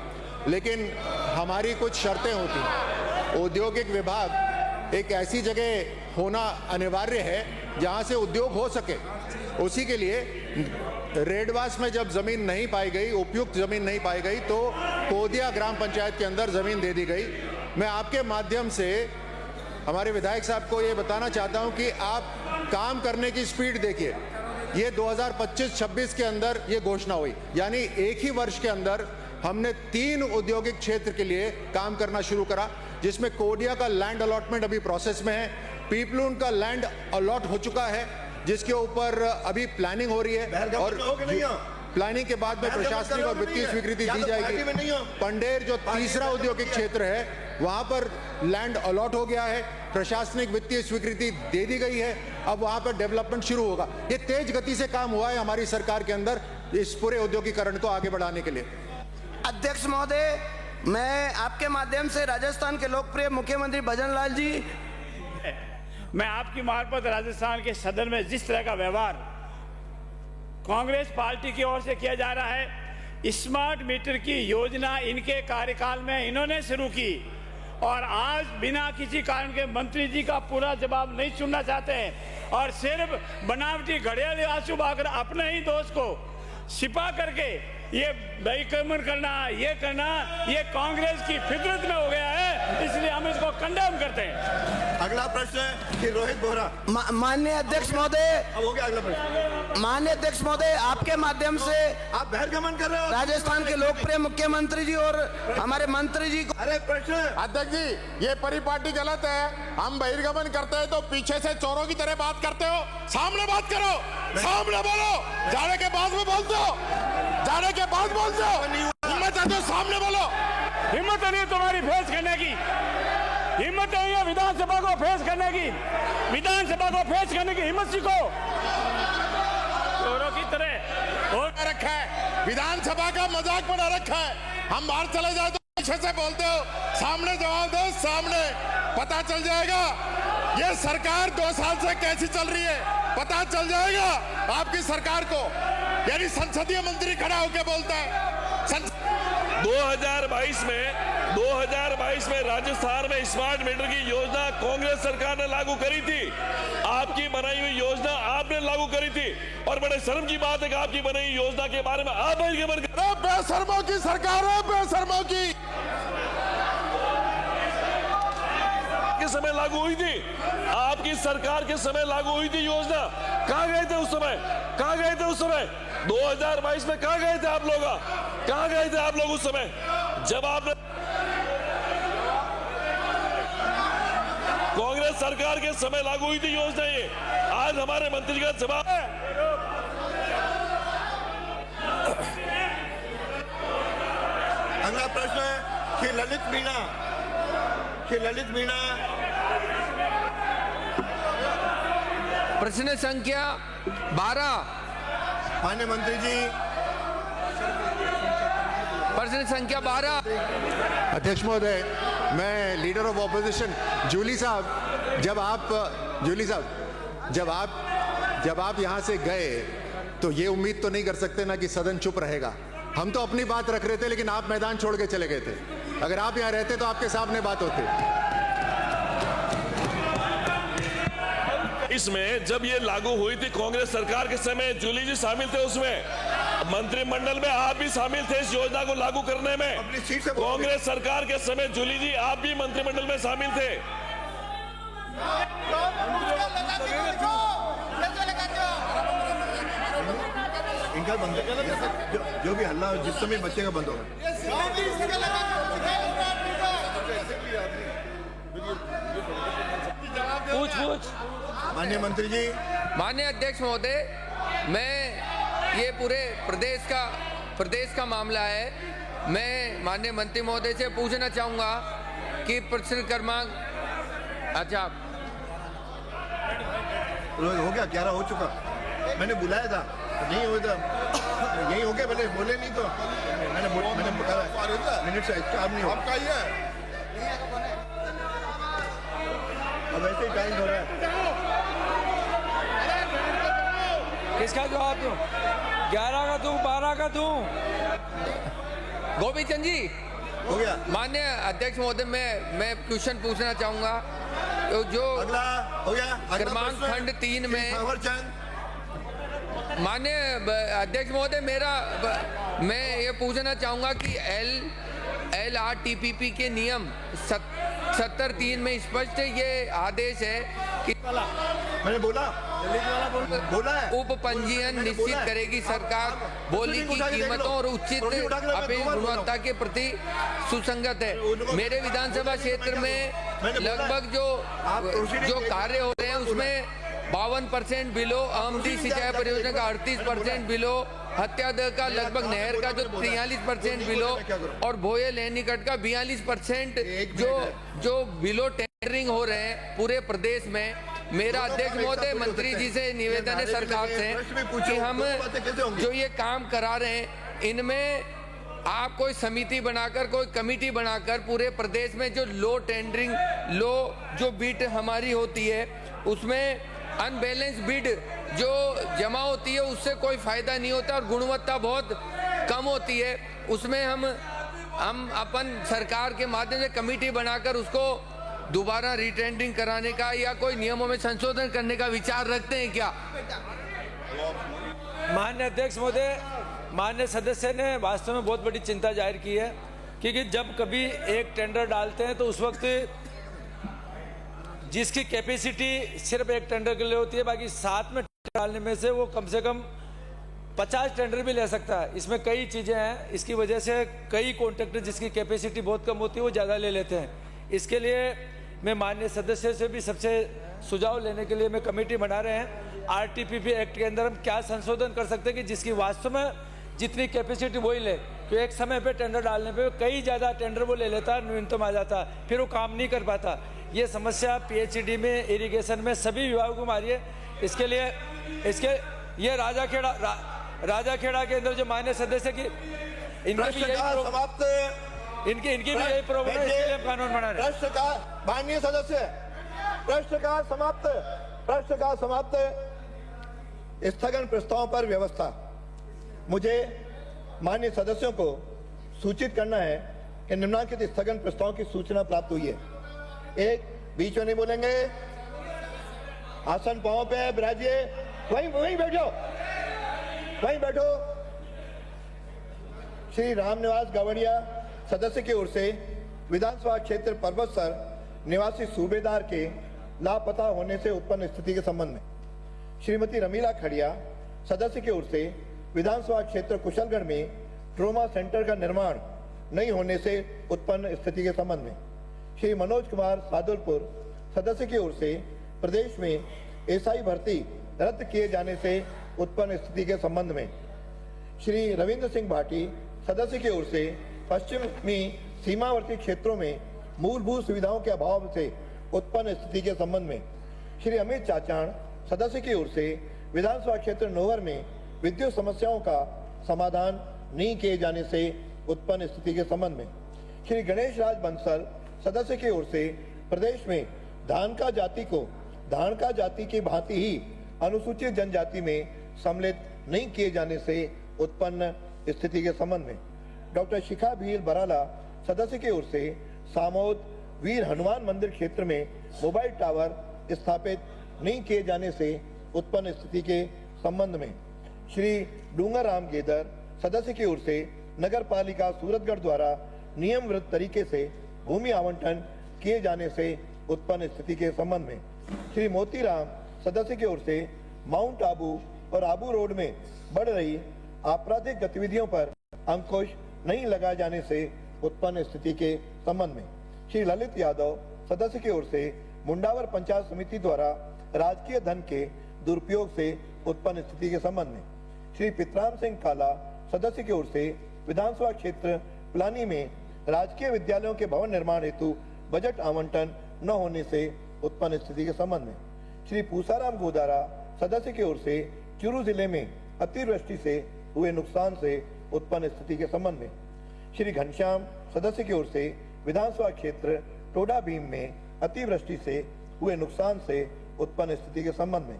लेकिन हमारी कुछ शर्तें होती हैं। औद्योगिक विभाग एक ऐसी जगह होना अनिवार्य है जहां से उद्योग हो सके। उसी के लिए रेडवास में जब जमीन नहीं पाई गई, उपयुक्त जमीन नहीं पाई गई, तो कोदिया ग्राम पंचायत के अंदर जमीन दे दी गई। मैं आपके माध्यम से हमारे विधायक साहब को ये बताना चाहता हूं कि आप काम करने की स्पीड देखिए। ये 2025-26 के अंदर ये घोषणा हुई, यानी एक ही वर्ष के अंदर हमने 3 औद्योगिक क्षेत्र के लिए काम करना शुरू करा, जिसमें कोडिया का लैंड अलॉटमेंट अभी प्रोसेस में है, पीपलून का लैंड अलॉट हो चुका है, जिसके ऊपर अभी प्लानिंग हो रही है और प्लानिंग के बाद में प्रशासनिक और वित्तीय स्वीकृति दी जाएगी। पंडेर जो तीसरा औद्योगिक क्षेत्र है, वहां पर लैंड अलॉट हो गया है, प्रशासनिक वित्तीय स्वीकृति दे दी गई है, अब वहां पर डेवलपमेंट शुरू होगा। ये तेज गति से काम हुआ है हमारी सरकार के अंदर इस पूरे औद्योगिकरण को आगे बढ़ाने के लिए। अध्यक्ष महोदय, मैं आपके माध्यम से राजस्थान के लोकप्रिय मुख्यमंत्री भजन लाल जी, मैं आपकी मार्फत राजस्थान के सदन में जिस तरह का व्यवहार कांग्रेस पार्टी की ओर से किया जा रहा है, स्मार्ट मीटर की योजना इनके कार्यकाल में इन्होंने शुरू की और आज बिना किसी कारण के मंत्री जी का पूरा जवाब नहीं सुनना चाहते हैं और सिर्फ बनावटी घड़ियाली आंसू बहाकर अपने ही दोस्त को छिपा करके ये बहिष्करण करना, ये कांग्रेस की फितरत में हो गया है। इसलिए हम इसको कंडेम करते हैं। अगला प्रश्न है कि रोहित बोहरा। माननीय अध्यक्ष महोदय, अब हो गया अगला प्रश्न। माननीय अध्यक्ष महोदय, आपके माध्यम से आप बहिर्गमन कर रहे हो राजस्थान के लोकप्रिय मुख्यमंत्री जी और हमारे मंत्री जी को। अरे प्रश्न अध्यक्ष जी, ये परिपाटी गलत है। हम बहिर्गमन करते हैं तो पीछे से चोरों की तरह बात करते हो। सामने बात करो, सामने बोलो। जाने के बाद में बोलते हो, जाने के बाद बोलते हो। हिम्मत है तो सामने बोलो। हिम्मत नहीं है तुम्हारी फेस करने की, हिम्मत नहीं है विधानसभा को फेस करने की, विधानसभा को फेस करने की हिम्मत सीखो। चोरों की तरह और रखा है, विधानसभा का मजाक बना रखा है। हम बाहर चले जाए तो पीछे से बोलते हो, सामने जवाब दो, सामने पता चल जाएगा ये सरकार 2 साल से कैसी चल रही है। पता चल जाएगा आपकी सरकार को। यानी संसदीय मंत्री खड़ा होकर बोलता है 2022 में राजस्थान में स्मार्ट मीटर की योजना कांग्रेस सरकार ने लागू करी थी। आपकी बनाई हुई योजना आपने लागू करी थी और बड़े शर्म की बात है कि आपकी बनाई हुई योजना के बारे में आप बहिर्गमन कर रहे हो। बेशर्मों की सरकार है, बेशर्मों की। के समय लागू हुई थी, आपकी सरकार के समय लागू हुई थी योजना। कहां गए थे उस समय, कहां गए थे उस समय 2022 में? कहां गए थे आप लोग, कहां गए थे आप लोग उस समय जब आपने कांग्रेस सरकार के समय लागू हुई थी योजना? ये आज हमारे मंत्री का जवाब है। अगला प्रश्न है कि ललित मीणा। प्रश्न संख्या 12। माननीय मंत्री जी, प्रश्न संख्या 12। अध्यक्ष महोदय, मैं लीडर ऑफ ऑपोजिशन जूली साहब, जब आप यहाँ से गए तो ये उम्मीद तो नहीं कर सकते ना कि सदन चुप रहेगा। हम तो अपनी बात रख रहे थे, लेकिन आप मैदान छोड़ के चले गए थे। अगर आप यहाँ रहते तो आपके सामने बात होती। इसमें जब ये लागू हुई थी कांग्रेस सरकार के समय, जूली जी शामिल थे उसमें, मंत्रिमंडल में आप भी शामिल थे इस योजना को लागू करने में। कांग्रेस सरकार के समय जूली जी आप भी मंत्रिमंडल में शामिल थे। इनका बंद जो भी हल्ला जिस समय बच्चे का बंद होगा। पूछ। माननीय मंत्री जी। माननीय अध्यक्ष महोदय, मैं ये पूरे प्रदेश का मामला है। मैं माननीय मंत्री महोदय से पूछना चाहूंगा कि प्रश्न क्रमांक, अच्छा हो गया 11 हो चुका। मैंने बुलाया था, नहीं हुआ था, यही हो गया। पहले बोले नहीं तो मैंने बताया मिनट से काम नहीं होगा। अब ऐसे ही टाइम हो रहा है। किसका जवाब दूं? 11 का दूं, 12 का दूं? गोपी चंद जी, हो गया। माननीय अध्यक्ष महोदय, मैं क्वेश्चन पूछना चाहूंगा। तो जो अगला हो गया क्रमांक खंड 3 में, माननीय अध्यक्ष महोदय, मैं ये पूछना चाहूंगा कि LRTPP के नियम 70(3) में स्पष्ट ये आदेश है कि मैंने बोला है, उप पंजीयन निश्चित करेगी सरकार बोली की कीमतों और उचित अपेक्षित गुणवत्ता के प्रति सुसंगत है। मेरे विधानसभा क्षेत्र में लगभग जो कार्य हो रहे हैं उसमें 52% बिलो, आमदी सिंचाई परियोजना का 38% बिलो, हत्या दर का लगभग नहर का जो 43% बिलो और भोये लैनीकट का 42% जो बिलो टेंडरिंग हो रहे हैं पूरे प्रदेश में। मेरा अध्यक्ष महोदय मंत्री जी से निवेदन है सरकार से कि हम जो ये काम करा रहे हैं इनमें आप कोई समिति बनाकर, कोई कमेटी बनाकर पूरे प्रदेश में जो लो टेंडरिंग, जो बिड हमारी होती है उसमें अनबैलेंस बिड जो जमा होती है उससे कोई फायदा नहीं होता और गुणवत्ता बहुत कम होती है। उसमें हम अपन सरकार के माध्यम से कमेटी बनाकर उसको दोबारा रिटेंडरिंग कराने का या कोई नियमों में संशोधन करने का विचार रखते हैं क्या? माननीय अध्यक्ष महोदय, माननीय सदस्य ने वास्तव में बहुत बड़ी चिंता जाहिर की है क्योंकि जब कभी एक टेंडर डालते हैं तो उस वक्त जिसकी कैपेसिटी सिर्फ एक टेंडर के लिए होती है, बाकी 7 में डालने में से वो कम से कम 50 टेंडर भी ले सकता है। इसमें कई चीज़ें हैं, इसकी वजह से कई कॉन्ट्रैक्टर जिसकी कैपेसिटी बहुत कम होती है वो ज़्यादा ले लेते हैं। इसके लिए मैं माननीय सदस्य से भी सबसे सुझाव लेने के लिए मैं कमेटी बना रहे हैं। आरटीपीपी एक्ट के अंदर हम क्या संशोधन कर सकते हैं कि जिसकी वास्तव में जितनी कैपेसिटी वही ले, तो एक समय पे टेंडर डालने पे कई ज़्यादा टेंडर वो ले लेता, न्यूनतम आ जाता, फिर वो काम नहीं कर पाता। ये समस्या पीएचईडी में, इरिगेशन में सभी विभागों को मारी है। इसके लिए ये राजाखेड़ा के अंदर जो मान्य सदस्य की इनकी भी यही प्रॉब्लम है, इसके लिए हम कानून बना रहे हैं। प्रश्न का माननीय सदस्य, प्रश्न का समाप्त। स्थगन प्रस्ताव पर व्यवस्था। मुझे माननीय सदस्यों को सूचित करना है कि निम्नलिखित स्थगन प्रस्ताव की सूचना प्राप्त हुई है। एक, बीच में नहीं बोलेंगे, आसन पांव पे बिराजिए, वहीं बैठो। श्री रामनिवास गावड़िया सदस्य की ओर से विधानसभा क्षेत्र पर्वतसर निवासी सूबेदार के लापता होने से उत्पन्न स्थिति के संबंध में। श्रीमती रमीला खड़िया सदस्य की ओर से विधानसभा क्षेत्र कुशलगढ़ में ट्रोमा सेंटर का निर्माण नहीं होने से उत्पन्न स्थिति के संबंध में। श्री मनोज कुमार सादुलपुर सदस्य की ओर से प्रदेश में एसआई भर्ती रद्द किए जाने से उत्पन्न स्थिति के संबंध में। श्री रविंद्र सिंह भाटी सदस्य की ओर से पश्चिमी सीमावर्ती क्षेत्रों में मूलभूत सुविधाओं के अभाव से उत्पन्न स्थिति के संबंध में। श्री अमित चाचाण सदस्य की ओर से विधानसभा क्षेत्र नोहर में विद्युत समस्याओं का समाधान नहीं किए जाने से उत्पन्न स्थिति के संबंध में। श्री गणेश राज बंसल सदस्य की ओर से प्रदेश में धानका जाति की भांति ही अनुसूचित जनजाति में सम्मिलित नहीं किए जाने से उत्पन्न स्थिति के संबंध में। डॉक्टर शिखा भील बराला सदस्य की ओर से सामोद वीर हनुमान मंदिर क्षेत्र में मोबाइल टावर स्थापित नहीं किए जाने से उत्पन्न स्थिति के संबंध में। श्री डूंगर राम गेदर सदस्य की ओर से नगर पालिका सूरतगढ़ द्वारा नियम विरुद्ध तरीके से भूमि आवंटन किए जाने से उत्पन्न स्थिति के संबंध में। श्री मोतीराम सदस्य की ओर से माउंट आबू और आबू रोड में बढ़ रही आपराधिक गतिविधियों पर अंकुश नहीं लगाए जाने से उत्पन्न स्थिति के संबंध में। श्री ललित यादव सदस्य की ओर से मुंडावर पंचायत समिति द्वारा राजकीय धन के दुरुपयोग से उत्पन्न स्थिति के संबंध में। श्री पितराम सिंह काला सदस्य की ओर से विधानसभा क्षेत्र पिलानी में राजकीय विद्यालयों के भवन निर्माण हेतु बजट आवंटन न होने से उत्पन्न स्थिति के संबंध में। श्री पूसाराम गोदारा सदस्य की ओर से चूरू जिले में अतिवृष्टि से हुए नुकसान से उत्पन्न स्थिति के संबंध में। श्री घनश्याम सदस्य की ओर से विधानसभा क्षेत्र टोडा भीम में अतिवृष्टि से हुए नुकसान से उत्पन्न स्थिति के संबंध में।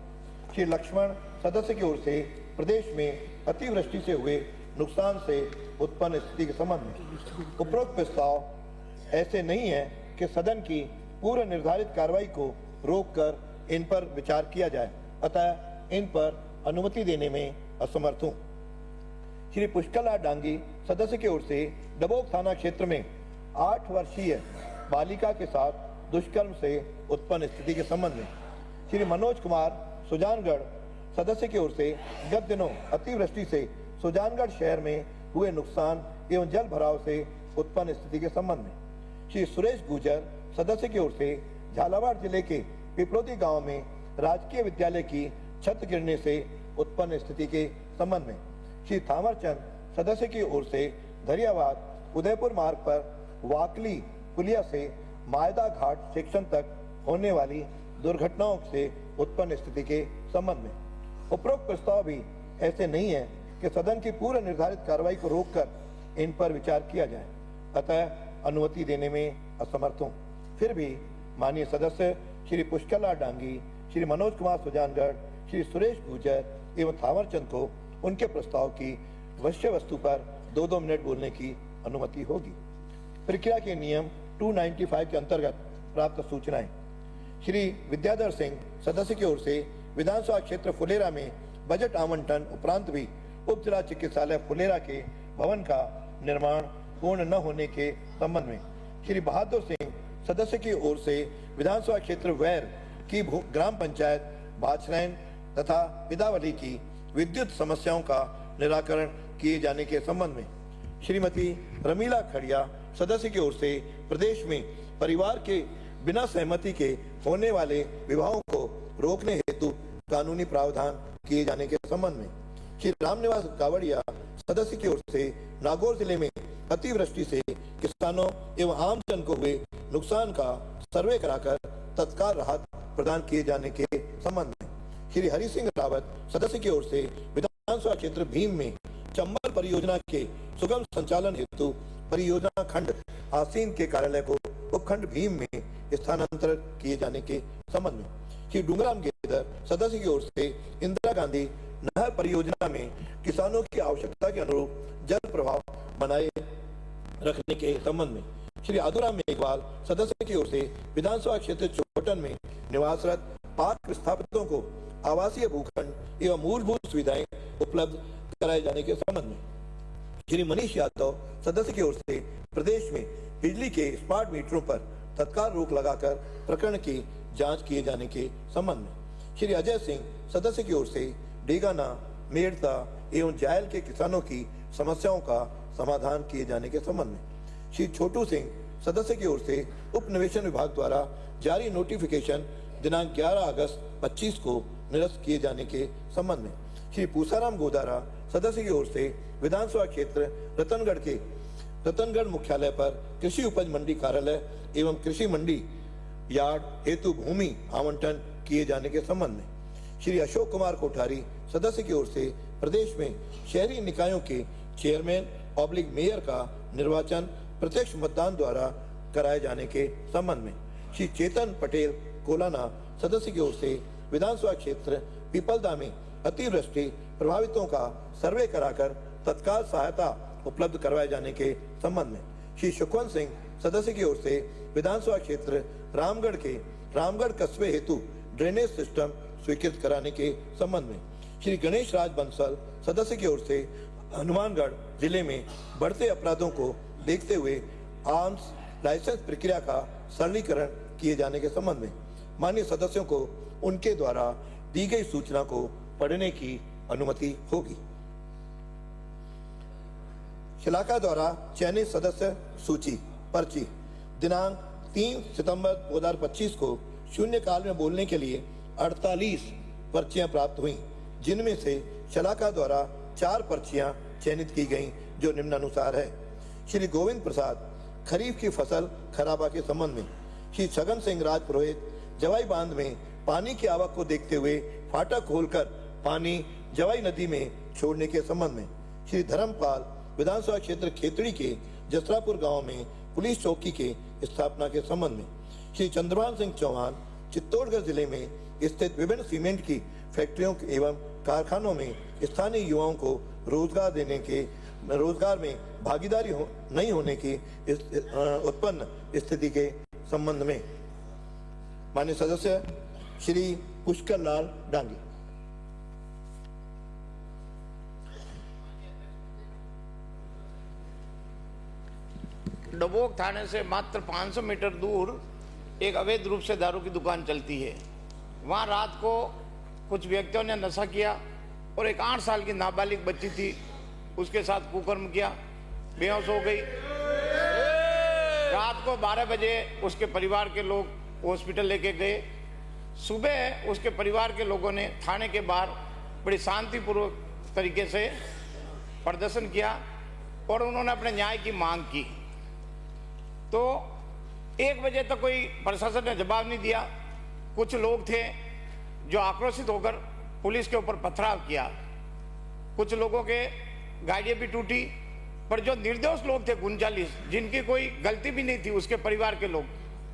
श्री लक्ष्मण सदस्य की ओर से प्रदेश में अतिवृष्टि से हुए नुकसान से उत्पन्न स्थिति के संबंध में। उपरोक्त प्रस्ताव ऐसे नहीं है कि सदन की पूर्व निर्धारित कार्रवाई को रोककर इन पर विचार किया जाए, अतः इन पर अनुमति देने में असमर्थ हूं। श्री पुष्कला डांगी सदस्य की ओर से डबोक थाना क्षेत्र में 8 वर्षीय बालिका के साथ दुष्कर्म से उत्पन्न स्थिति के संबंध में। श्री मनोज कुमार सुजानगढ़ सदस्य की ओर से गत दिनों अतिवृष्टि से सुजानगढ़ शहर में हुए नुकसान एवं जल भराव से उत्पन्न स्थिति के संबंध में। श्री सुरेश गुर्जर सदस्य की ओर से झालावाड़ जिले के पिपलोदी गांव में राजकीय विद्यालय की छत गिरने से उत्पन्न स्थिति के संबंध में। श्री थावरचंद सदस्य की ओर से धरियावाद उदयपुर मार्ग पर वाकली पुलिया से मायदा घाट सेक्शन तक होने वाली दुर्घटनाओं से उत्पन्न स्थिति के संबंध में। उपरोक्त प्रस्ताव भी ऐसे नहीं है कि सदन की पूर्व निर्धारित कार्रवाई को रोककर इन पर विचार किया जाए, अतः अनुमति देने में असमर्थ हूं। फिर भी माननीय सदस्य श्री पुष्कला डांगी, श्री मनोज कुमार सुजानगढ़, श्री सुरेश गुर्जर एवं थावरचंद को उनके प्रस्ताव की विषय वस्तु पर 2-2 मिनट बोलने की अनुमति होगी। प्रक्रिया के नियम 295 के अंतर्गत प्राप्त सूचनाएं। श्री विद्याधर सिंह सदस्य की ओर से विधानसभा क्षेत्र फुलेरा में बजट आवंटन उपरांत भी उप जिला चिकित्सालय फुलेरा के भवन का निर्माण पूर्ण न होने के संबंध में श्री बहादुर सिंह सदस्य की ओर से विधानसभा क्षेत्र वैर की ग्राम पंचायत बाछरैन तथा पिदावली की विद्युत समस्याओं का निराकरण किए जाने के संबंध में श्रीमती रमीला खड़िया सदस्य की ओर से प्रदेश में परिवार के बिना सहमति के होने वाले विवाहों को रोकने हेतु कानूनी प्रावधान किए जाने के संबंध में श्री रामनिवास कावड़िया सदस्य की ओर से नागौर जिले में अतिवृष्टि से किसानों एवं आम जन को हुए नुकसान का सर्वे कराकर तत्काल राहत प्रदान किए जाने के संबंध में श्री हरि सिंह रावत सदस्य की ओर से विधानसभा क्षेत्र भीम में चंबल परियोजना के सुगम संचालन हेतु परियोजना खंड आसीन के कार्यालय को उपखंड भीम में स्थानांतरित किए जाने के संबंध में श्री डूंगराम गेदर सदस्य की ओर से इंदिरा गांधी नहर परियोजना में किसानों की आवश्यकता के अनुरूप जल प्रवाह बनाए रखने के संबंध में श्री आदुराम मेघवाल सदस्य की ओर से विधानसभा क्षेत्र चोटन में निवासरत पाक विस्थापितों को आवासीय भूखंड एवं मूलभूत सुविधाएं उपलब्ध कराए जाने के संबंध में श्री मनीष यादव सदस्य की ओर से प्रदेश में बिजली के स्मार्ट मीटरों पर तत्काल रोक लगाकर प्रकरण की जांच किए जाने के संबंध में श्री अजय सिंह सदस्य की ओर से डेगाना मेड़ता एवं जायल के किसानों की समस्याओं का समाधान किए जाने के संबंध में श्री छोटू सिंह सदस्य की ओर से उप निवेशन विभाग द्वारा जारी नोटिफिकेशन दिनांक 11 अगस्त 25 को निरस्त किए जाने के संबंध में श्री पूसाराम गोदारा सदस्य की ओर से विधानसभा क्षेत्र रतनगढ़ मुख्यालय पर कृषि उपज मंडी कार्यालय एवं कृषि मंडी यार्ड हेतु भूमि आवंटन किए जाने के संबंध में श्री अशोक कुमार कोठारी सदस्य की ओर से प्रदेश में शहरी निकायों के चेयरमैन ऑब्लिक मेयर का निर्वाचन प्रत्यक्ष मतदान द्वारा कराए जाने के संबंध में श्री चेतन पटेल कोलाना सदस्य की ओर से विधानसभा क्षेत्र पीपलदा में अतिवृष्टि प्रभावितों का सर्वे कराकर तत्काल सहायता उपलब्ध करवाए जाने के संबंध में श्री सुखवंत सिंह सदस्य की ओर से विधानसभा क्षेत्र रामगढ़ कस्बे हेतु ड्रेनेज सिस्टम स्वीकृत कराने के संबंध में श्री गणेश राज बंसल सदस्य की ओर से हनुमानगढ़ जिले में बढ़ते अपराधों को देखते हुए आर्म्स लाइसेंस प्रक्रिया का सरलीकरण किए जाने के संबंध में माननीय सदस्यों को उनके द्वारा दी गई सूचना को पढ़ने की अनुमति होगी। शलाका द्वारा चयनित सदस्य सूची पर्ची दिनांक 3 सितंबर 2025 को शून्यकाल में बोलने के लिए 48 पर्चियां प्राप्त हुई, जिनमें से शलाका द्वारा 4 पर्चियां चयनित की गईं, जो निम्नानुसार है। श्री गोविंद प्रसाद खरीफ की फसल खराबा के संबंध में श्री छगन सिंह राज पुरोहित जवाई बांध में पानी की आवक को देखते हुए फाटक खोलकर पानी जवाई नदी में छोड़ने के संबंध में श्री धर्मपाल विधानसभा क्षेत्र खेतड़ी के जसरापुर गांव में पुलिस चौकी के स्थापना के संबंध में श्री चंद्रभान सिंह चौहान चित्तौड़गढ़ जिले में स्थित विभिन्न सीमेंट की फैक्ट्रियों एवं कारखानों में स्थानीय युवाओं को रोजगार में भागीदारी नहीं होने की उत्पन्न स्थिति के संबंध में माननीय सदस्य श्री पुष्कर लाल डांगी। डबोक थाने से मात्र 500 मीटर दूर एक अवैध रूप से दारू की दुकान चलती है। वहां रात को कुछ व्यक्तियों ने नशा किया और एक 8 साल की नाबालिग बच्ची थी, उसके साथ कुकर्म किया, बेहोश हो गई। रात को 12 बजे उसके परिवार के लोग हॉस्पिटल लेके गए। सुबह उसके परिवार के लोगों ने थाने के बाहर बड़ी शांतिपूर्वक तरीके से प्रदर्शन किया और उन्होंने अपने न्याय की मांग की। तो 1 बजे तक कोई प्रशासन ने जवाब नहीं दिया। कुछ लोग थे जो आक्रोशित होकर पुलिस के ऊपर पथराव किया। कुछ लोगों के गाड़ियां भी टूटी, पर जो निर्दोष लोग थे 39, जिनकी कोई गलती भी नहीं थी, उसके परिवार के लोग,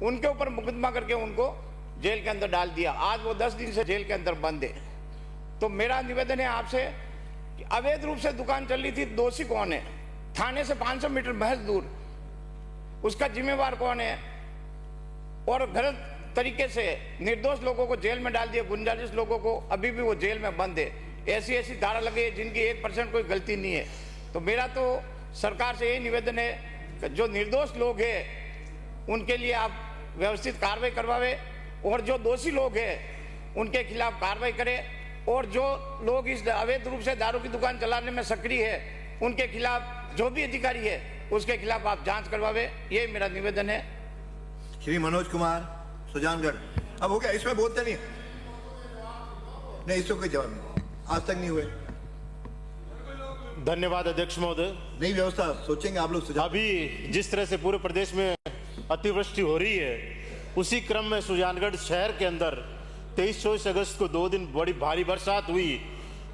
उनके ऊपर मुकदमा करके उनको जेल के अंदर डाल दिया। आज वो 10 दिन से जेल के अंदर बंद है। तो मेरा निवेदन है आपसे कि अवैध रूप से दुकान चल रही थी, दोषी कौन है? थाने से 500 मीटर महज दूर उसका जिम्मेवार कौन है? और गलत तरीके से निर्दोष लोगों को जेल में डाल दिया। 39 लोगों को अभी भी वो जेल में बंद है। ऐसी धारा लगी है जिनकी 1% कोई गलती नहीं है। तो मेरा तो सरकार से यही निवेदन है कि जो निर्दोष लोग हैं उनके लिए आप व्यवस्थित कार्रवाई करवावे और जो दोषी लोग हैं उनके खिलाफ कार्रवाई करें और जो लोग इस अवैध रूप से दारू की दुकान चलाने में सक्रिय है उनके खिलाफ जो भी अधिकारी है उसके खिलाफ आप जांच करवावे, ये मेरा निवेदन है। श्री मनोज कुमार सुजानगढ़। अब हो गया, इसमें बोलते नहीं, इसको कोई जवाब नहीं, आज तक नहीं हुए। धन्यवाद अध्यक्ष महोदय। नई व्यवस्था सोचेंगे आप लोग सुझाव। अभी जिस तरह से पूरे प्रदेश में अतिवृष्टि हो रही है, उसी क्रम में सुजानगढ़ शहर के अंदर 23-24 अगस्त को 2 दिन बड़ी भारी बरसात हुई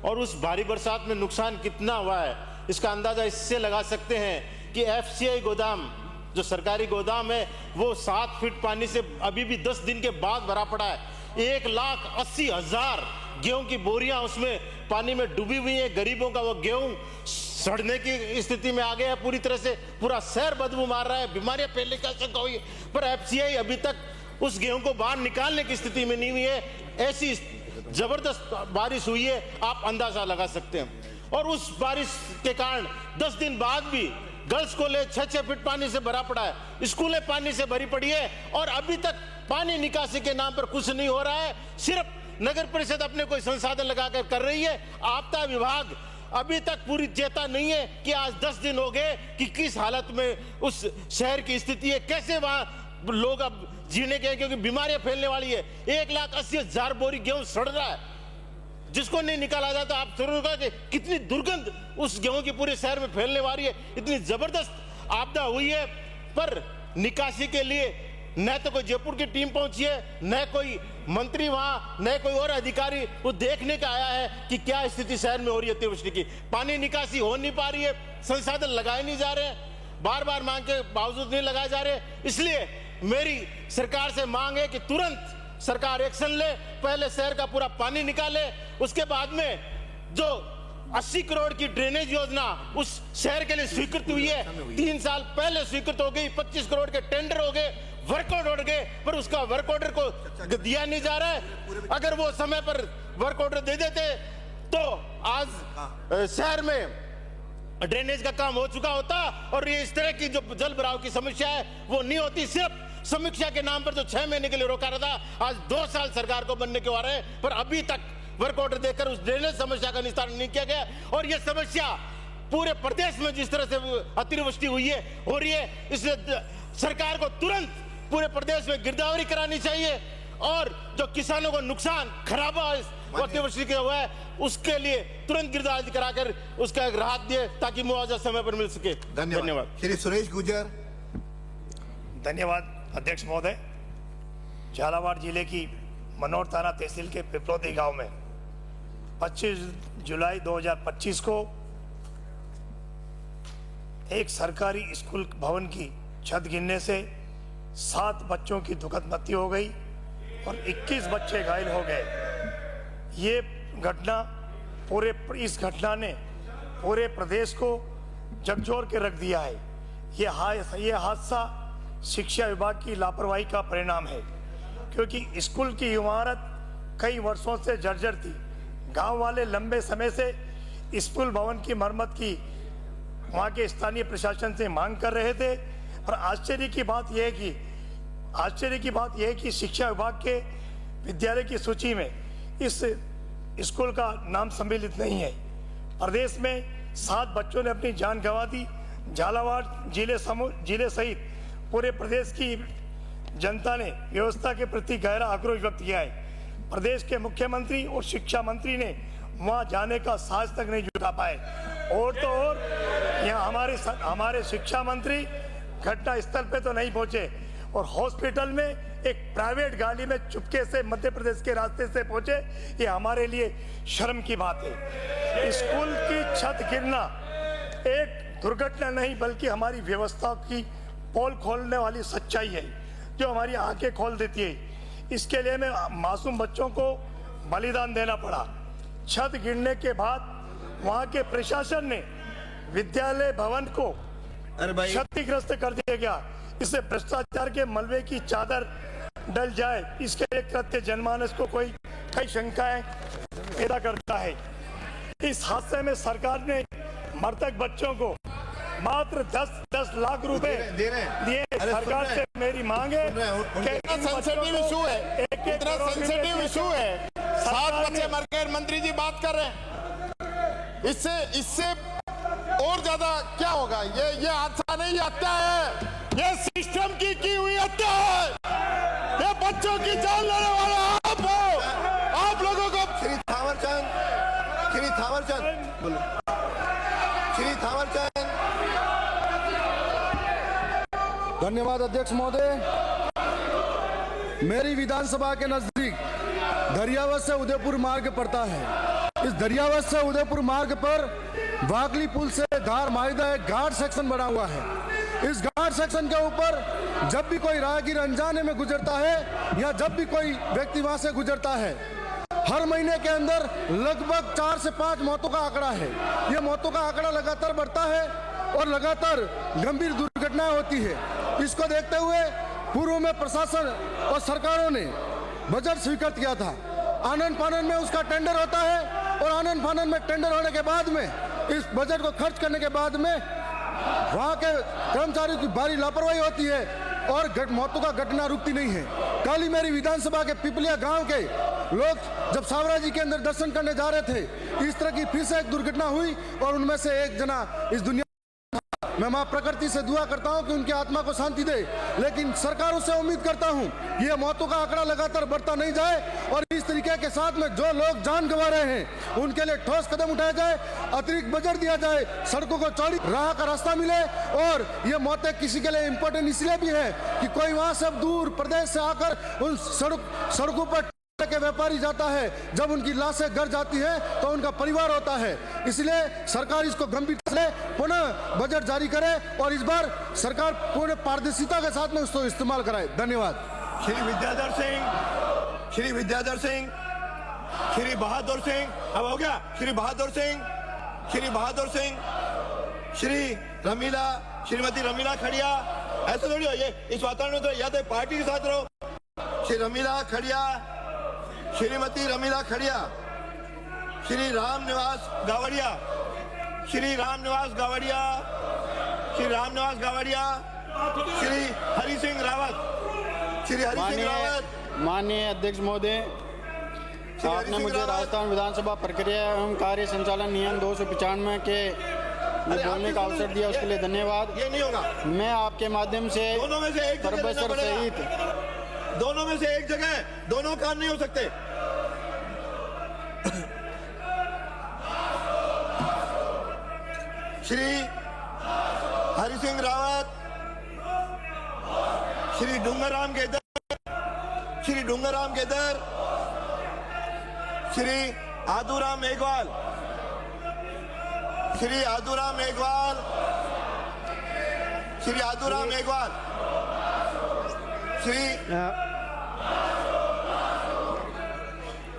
और उस भारी बरसात में नुकसान कितना हुआ है इसका अंदाजा इससे लगा सकते हैं कि FCI गोदाम जो सरकारी गोदाम है वो 7 फीट पानी से अभी भी 10 दिन के बाद भरा पड़ा है। 1,80,000 गेहूं की बोरियां उसमें पानी में डूबी हुई है। गरीबों का वो गेहूं सड़ने की स्थिति में आ गया है, पूरी तरह से पूरा शहर बदबू मार रहा है, बीमारियां फैलने की आशंका हुई है, पर FCI अभी तक उस गेहूं को बाहर निकालने की स्थिति में नहीं हुई है। ऐसी जबरदस्त बारिश हुई है, आप अंदाजा लगा सकते हैं। और उस बारिश के कारण 10 दिन बाद भी गर्ल्स कॉलेज 6-6 फीट पानी से भरा पड़ा है, स्कूलें पानी से भरी पड़ी है और अभी तक पानी निकासी के नाम पर कुछ नहीं हो रहा है। सिर्फ नगर परिषद अपने कोई संसाधन लगाकर कर रही है। आपदा विभाग अभी तक पूरी चेता नहीं है कि आज 10 दिन हो गए कि किस हालत में उस शहर की स्थिति है, कैसे वहां लोग अब जीने के, क्योंकि बीमारियां फैलने वाली है। 1,80,000 बोरी गेहूं सड़ रहा है जिसको नहीं निकाला जाता। आप जरूर कहा कि कितनी दुर्गंध उस गेहूं की पूरे शहर में फैलने वाली है, इतनी जबरदस्त आपदा हुई है। पर निकासी के लिए न तो कोई जयपुर की टीम पहुंची है, न कोई मंत्री वहां, न कोई और अधिकारी वो देखने का आया है कि क्या स्थिति शहर में हो रही है अतिवृष्टि की। पानी निकासी हो नहीं पा रही है, संसाधन लगाए नहीं जा रहे हैं, बार बार मांग के बावजूद नहीं लगाए जा रहे। इसलिए मेरी सरकार से मांग है कि तुरंत सरकार एक्शन ले, पहले शहर का पूरा पानी निकाले, उसके बाद में जो 80 करोड़ की ड्रेनेज योजना उस शहर के लिए स्वीकृत हुई है, 3 साल पहले स्वीकृत हो गई, 25 करोड़ के टेंडर हो गए, वर्क ऑर्डर गए, पर उसका वर्क ऑर्डर को दिया नहीं जा रहा है। अगर वो समय पर वर्क ऑर्डर दे देते तो आज शहर में ड्रेनेज का काम हो चुका होता और ये इस तरह की जो जल भराव की समस्या है वो नहीं होती। सिर्फ समीक्षा के नाम पर जो 6 महीने के लिए रोका रहा था, आज 2 साल सरकार को बनने के आ रहे हैं, पर अभी तक वर्क ऑर्डर देकर उस ड्रेनेज समस्या का निस्तारण नहीं किया गया। और ये समस्या पूरे प्रदेश में जिस तरह से अतिवृष्टि हुई है, हो रही है, इसलिए सरकार को तुरंत पूरे प्रदेश में गिरदावरी करानी चाहिए और जो किसानों को नुकसान खराबा अतिवृष्टि के हुआ है उसके लिए तुरंत गिरदावरी कराकर उसका एक राहत दे ताकि मुआवजा समय पर मिल सके। धन्यवाद। श्री सुरेश गुर्जर। धन्यवाद अध्यक्ष महोदय। झालावाड़ जिले की मनोर थाना तहसील के पिपलौदी गांव में 25 जुलाई 2025 को एक सरकारी स्कूल भवन की छत गिरने से 7 बच्चों की दुखद मृत्यु हो गई और 21 बच्चे घायल हो गए। ये घटना इस घटना ने पूरे प्रदेश को झकझोर के रख दिया है। ये हादसा शिक्षा विभाग की लापरवाही का परिणाम है, क्योंकि स्कूल की इमारत कई वर्षों से जर्जर थी। गांव वाले लंबे समय से स्कूल भवन की मरम्मत की वहां के स्थानीय प्रशासन से मांग कर रहे थे, पर आश्चर्य की बात यह है कि शिक्षा विभाग के विद्यालय की सूची में इस स्कूल का नाम सम्मिलित नहीं है। प्रदेश में 7 बच्चों ने अपनी जान गंवा दी। झालावाड़ जिले सहित पूरे प्रदेश की जनता ने व्यवस्था के प्रति गहरा आक्रोश व्यक्त किया है। प्रदेश के मुख्यमंत्री और शिक्षा मंत्री ने वहां जाने का साहस तक नहीं जुटा पाए। और तो और यहाँ हमारे शिक्षा मंत्री घटना स्थल पे तो नहीं पहुंचे और हॉस्पिटल में एक प्राइवेट गाड़ी में चुपके से मध्य प्रदेश के रास्ते से पहुंचे। ये हमारे लिए शर्म की बात है। स्कूल की छत गिरना एक दुर्घटना नहीं बल्कि हमारी व्यवस्था की पोल खोलने वाली सच्चाई है जो हमारी आंखें खोल देती है। इसके लिए हमें मासूम बच्चों को बलिदान देना पड़ा। छत गिरने के बाद वहां के प्रशासन ने विद्यालय भवन को क्षतिग्रस्त कर दिया गया। इससे भ्रष्टाचार के मलबे की चादर डल जाए, इसके लिए कृत्य जनमानस को कई शंकाएं पैदा करता है। इस हादसे में सरकार ने मृतक बच्चों को मात्र 10-10 लाख रुपए दिए। सरकार से मेरी मांग है कि सेंसिटिव इशू है, इतना सेंसिटिव इशू है, 7 बच्चे मर गए, मंत्री जी बात कर रहे हैं। इससे और ज्यादा क्या होगा? ये हादसा नहीं, ये हत्या है, ये सिस्टम की हुई हत्या है, ये बच्चों की जान लेने वाला आप हो। आप लोगों को श्री थावरचंद बोलो। श्री थावरचंद। धन्यवाद अध्यक्ष महोदय। मेरी विधानसभा के नजदीक दरियावत से उदयपुर मार्ग पड़ता है। इस दरियावत से उदयपुर मार्ग पर वाकली पुल से धार माहिदा एक घाट सेक्शन बना हुआ है। इस घाट सेक्शन के ऊपर जब भी कोई राहगीर अनजाने में गुजरता है या जब भी कोई व्यक्ति वहां से गुजरता है, हर महीने के अंदर लगभग 4 से 5 मौतों का आंकड़ा है। यह मौतों का आंकड़ा लगातार बढ़ता है और लगातार गंभीर दुर्घटनाएं होती है। इसको देखते हुए पूर्व में प्रशासन और सरकारों ने बजट स्वीकृत किया था। आनंद फानन में उसका टेंडर होता है और आनंद फानन में टेंडर होने के बाद में इस बजट को खर्च करने के बाद में वहां के कर्मचारियों की भारी लापरवाही होती है और मौतों का घटना रुकती नहीं है। कल ही मेरी विधानसभा के पिपलिया गांव के लोग जब सावरा जी के अंदर दर्शन करने जा रहे थे, इस तरह की फिर से एक दुर्घटना हुई और उनमें से एक जना इस दुनिया। मैं मां प्रकृति से दुआ करता हूं कि उनकी आत्मा को शांति दे, लेकिन सरकारों से उम्मीद करता हूं ये मौतों का आंकड़ा लगातार बढ़ता नहीं जाए और इस तरीके के साथ में जो लोग जान गंवा रहे हैं उनके लिए ठोस कदम उठाया जाए, अतिरिक्त बजट दिया जाए, सड़कों को चौड़ी राह का रास्ता मिले। और ये मौतें किसी के लिए इम्पोर्टेंट इसलिए भी है कि कोई वहां से दूर प्रदेश से आकर उन सड़कों पर के व्यापारी जाता है, जब उनकी लाशें घर जाती है तो उनका परिवार होता है। इसलिए सरकार इसको गंभीरता से पुनः बजट जारी करे और इस बार सरकार पूर्ण पारदर्शिता के साथ में उसको इस्तेमाल कराए। धन्यवाद। श्री विद्याधर सिंह, श्री विद्याधर सिंह, श्री बहादुर सिंह, अब हो गया। श्री बहादुर सिंह, श्री बहादुर सिंह, श्री रमीला, श्रीमती रमीला खड़िया। ऐसे थोड़ी हो ये, इस वातावरण में तो या तो पार्टी के साथ रहो। श्री रमीला खड़िया, श्रीमती रमीला खड़िया, श्री रामनिवास गावड़िया, श्री रामनिवास गावड़िया, श्री रामनिवास गावड़िया, श्री हरि सिंह रावत, श्री हरि सिंह रावत। माननीय अध्यक्ष महोदय, आपने मुझे राजस्थान विधानसभा प्रक्रिया एवं कार्य संचालन नियम 295 के बोलने का अवसर दिया, उसके लिए धन्यवाद। ये नहीं होगा। मैं आपके माध्यम से दोनों में से एक प्रोफेसर सहित दोनों में से एक जगह दोनों काम नहीं हो सकते। श्री हरि सिंह रावत, श्री डूंगराम केदर, श्री डूंगराम केदर, श्री आदूराम मेघवाल, श्री आदूराम मेघवाल, श्री आदूराम मेघवाल, श्री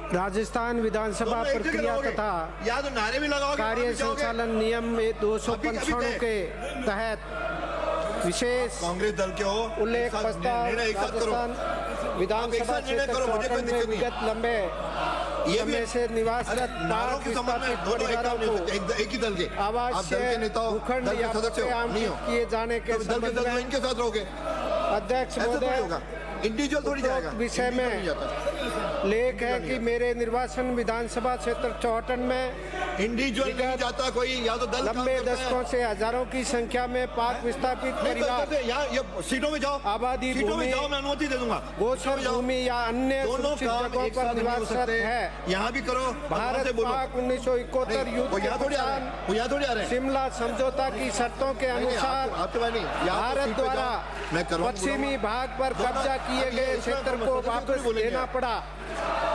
राजस्थान विधानसभा प्रक्रिया तथा या तो नारे भी लगाओगे, कार्य संचालन नियम 295 के तहत विशेष कांग्रेस दल के हो उल्लेख प्रस्ताव राजस्थान विधानसभा क्षेत्र चौटन में विगत लंबे समय से निवासरत पाक विस्थापित परिवारों को एक ही दल के आवासीय भूखंड या पट्टे आवंटित किए जाने के संबंध में इनके साथ रहोगे। अध्यक्ष महोदय, इंडिविजुअल थोड़ी जाएगा। विषय में लेख है कि मेरे निर्वाचन विधानसभा क्षेत्र चौटन में इंडिविजुअल नहीं जाता कोई, या तो दल लंबे दशकों से हजारों की संख्या में पाक विस्थापित परिवार सीटों में जाओ, आबादी भूमि, मैं अनुमति दे दूंगा। गोचर भूमि या अन्य सूचित जगहों पर निवासरत है। यहाँ भी करो। भारत पाक 1971 युद्ध के शिमला समझौता की शर्तों के अनुसार भारत द्वारा पश्चिमी भाग पर कब्जा किए गए क्षेत्र को वापस लेना पड़ा।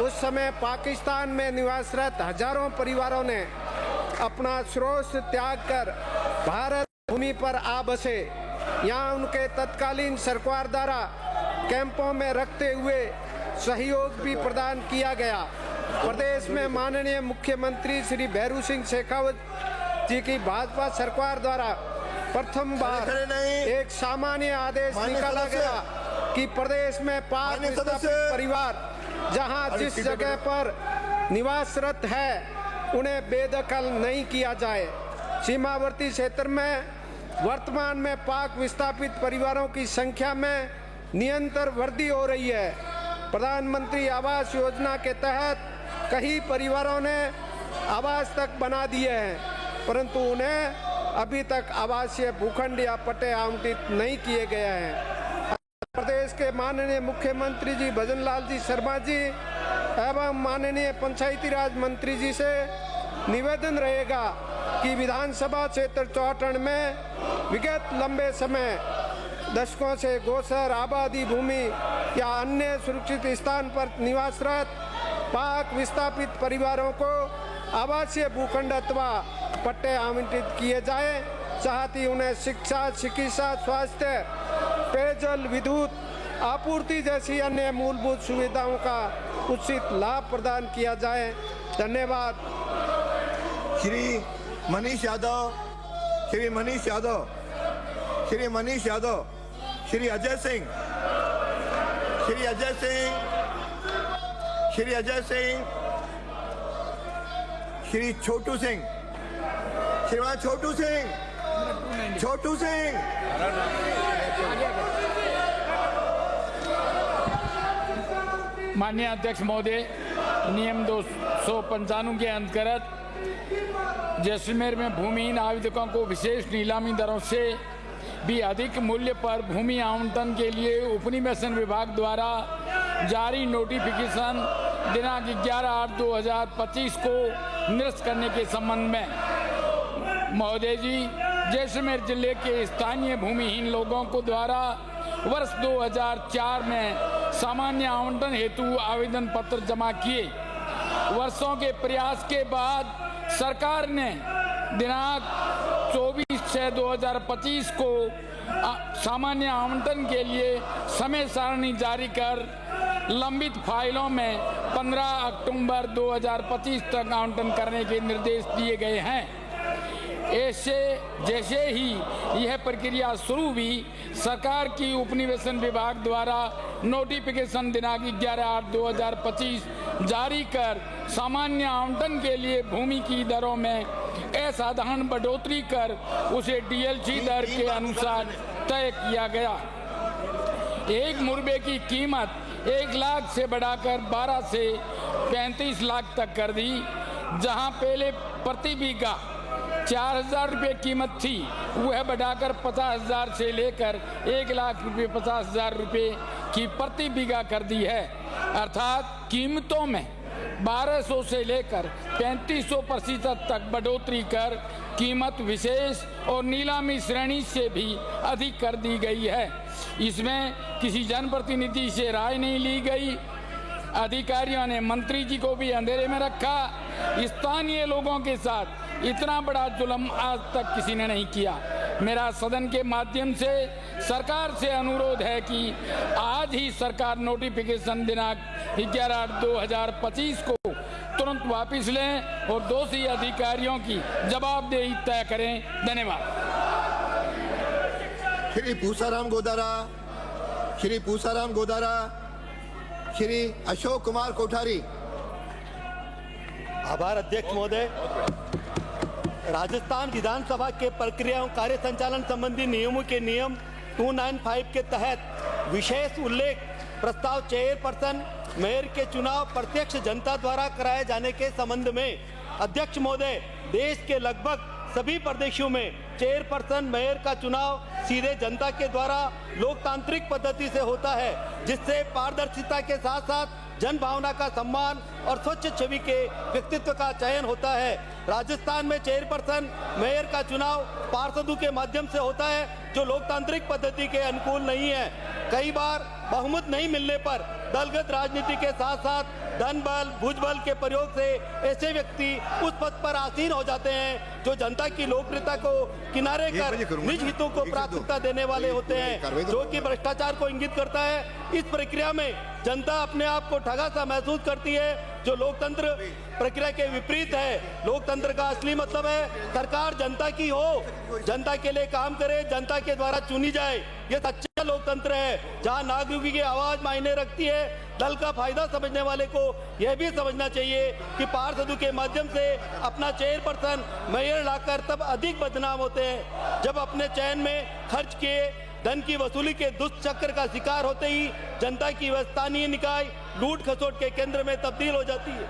उस समय पाकिस्तान में निवासरत हजारों परिवारों ने अपना स्रोत त्याग कर भारत भूमि पर आ बसे। यहाँ उनके तत्कालीन सरकार द्वारा कैंपों में रखते हुए सहयोग भी प्रदान किया गया। प्रदेश में माननीय मुख्यमंत्री श्री भैरू सिंह शेखावत जी की भाजपा सरकार द्वारा प्रथम बार एक सामान्य आदेश निकाला गया कि प्रदेश में पाक विस्थापित परिवार जहां जिस जगह पर निवासरत है उन्हें बेदखल नहीं किया जाए। सीमावर्ती क्षेत्र में वर्तमान में पाक विस्थापित परिवारों की संख्या में निरंतर वृद्धि हो रही है। प्रधानमंत्री आवास योजना के तहत कई परिवारों ने आवास तक बना दिए हैं, परंतु उन्हें अभी तक आवासीय भूखंड या पट्टे आवंटित नहीं किए गए हैं। प्रदेश के माननीय मुख्यमंत्री जी भजन लाल जी शर्मा जी एवं माननीय पंचायती राज मंत्री जी से निवेदन रहेगा कि विधानसभा क्षेत्र चौहटन में विगत लंबे समय दशकों से गोचर आबादी भूमि या अन्य सुरक्षित स्थान पर निवासरत पाक विस्थापित परिवारों को आवासीय भूखंड अथवा पट्टे आवंटित किए जाए, साथ ही उन्हें शिक्षा, चिकित्सा, स्वास्थ्य, पेयजल, विद्युत आपूर्ति जैसी अन्य मूलभूत सुविधाओं का उचित लाभ प्रदान किया जाए। धन्यवाद। श्री मनीष यादव, श्री मनीष यादव, श्री मनीष यादव, श्री अजय सिंह, श्री अजय सिंह, श्री अजय सिंह, श्री छोटू सिंह, श्रीमान छोटू सिंह, छोटू सिंह। माननीय अध्यक्ष महोदय, नियम 295 के अंतर्गत जैसलमेर में भूमिहीन आवेदकों को विशेष नीलामी दरों से भी अधिक मूल्य पर भूमि आवंटन के लिए उपनिवेशन विभाग द्वारा जारी नोटिफिकेशन दिनांक 11/8/2025 को निरस्त करने के संबंध में महोदय जी, जैसलमेर जिले के स्थानीय भूमिहीन लोगों को द्वारा वर्ष 2004 में सामान्य आवंटन हेतु आवेदन पत्र जमा किए। वर्षों के प्रयास के बाद सरकार ने दिनांक 24/6/2025 को सामान्य आवंटन के लिए समय सारणी जारी कर लंबित फाइलों में 15 अक्टूबर 2025 तक आवंटन करने के निर्देश दिए गए हैं। ऐसे जैसे ही यह प्रक्रिया शुरू हुई, सरकार की उपनिवेशन विभाग द्वारा नोटिफिकेशन दिनांक 11/8/2025 जारी कर सामान्य आवंटन के लिए भूमि की दरों में असाधारण बढ़ोतरी कर उसे डीएलसी दर के अनुसार तय किया गया। एक मुरबे की कीमत 1 लाख से बढ़ाकर 12 से 35 लाख तक कर दी। जहां पहले प्रति बीघा 4,000 रुपये कीमत थी, वह बढ़ाकर 50,000 से लेकर 1,50,000 रुपये की प्रति बीघा कर दी है। अर्थात कीमतों में 1200 से लेकर 3500% तक बढ़ोतरी कर कीमत विशेष और नीलामी श्रेणी से भी अधिक कर दी गई है। इसमें किसी जनप्रतिनिधि से राय नहीं ली गई। अधिकारियों ने मंत्री जी को भी अंधेरे में रखा। स्थानीय लोगों के साथ इतना बड़ा जुल्म आज तक किसी ने नहीं किया। मेरा सदन के माध्यम से सरकार से अनुरोध है कि आज ही सरकार नोटिफिकेशन दिनांक 11/8/2025 को तुरंत वापस लें और दोषी अधिकारियों की जवाबदेही तय करें। धन्यवाद। श्री पूसाराम गोदारा, श्री पूसाराम गोदारा, श्री अशोक कुमार कोठारी। आभार अध्यक्ष महोदय। राजस्थान विधानसभा के प्रक्रिया एवं कार्य संचालन संबंधी नियमों के नियम 295 के तहत विशेष उल्लेख प्रस्ताव चेयरपर्सन मेयर के चुनाव प्रत्यक्ष जनता द्वारा कराए जाने के संबंध में अध्यक्ष महोदय, देश के लगभग सभी प्रदेशों में चेयरपर्सन मेयर का चुनाव सीधे जनता के द्वारा लोकतांत्रिक पद्धति से होता है, जिससे पारदर्शिता के साथ साथ जन भावना का सम्मान और स्वच्छ छवि के व्यक्तित्व का चयन होता है। राजस्थान में चेयरपर्सन मेयर का चुनाव पार्षदों के माध्यम से होता है, जो लोकतांत्रिक पद्धति के अनुकूल नहीं है। कई बार बहुमत नहीं मिलने पर दलगत राजनीति के साथ साथ धन बल, भुजबल के प्रयोग से ऐसे व्यक्ति उस पद पर आसीन हो जाते हैं जो जनता की लोकप्रियता को किनारे कर निज हितों को प्राथमिकता देने वाले होते हैं, जो कि भ्रष्टाचार को इंगित करता है। इस प्रक्रिया में जनता अपने आप को ठगा सा महसूस करती है, जो लोकतंत्र प्रक्रिया के विपरीत है। लोकतंत्र का असली मतलब है सरकार जनता की हो, जनता के लिए काम करे, जनता के द्वारा चुनी जाए। ये सच्चा लोकतंत्र है जहां नागरिकों की आवाज मायने रखती है। दल का फायदा समझने वाले को यह भी समझना चाहिए कि पार्षदों के माध्यम से अपना चेयरपर्सन मेयर लाकर तब अधिक बदनाम होते हैं जब अपने चयन में खर्च किए धन की वसूली के दुष्चक्र का शिकार होते ही जनता की स्थानीय निकाय लूट खसोट के केंद्र में तब्दील हो जाती है।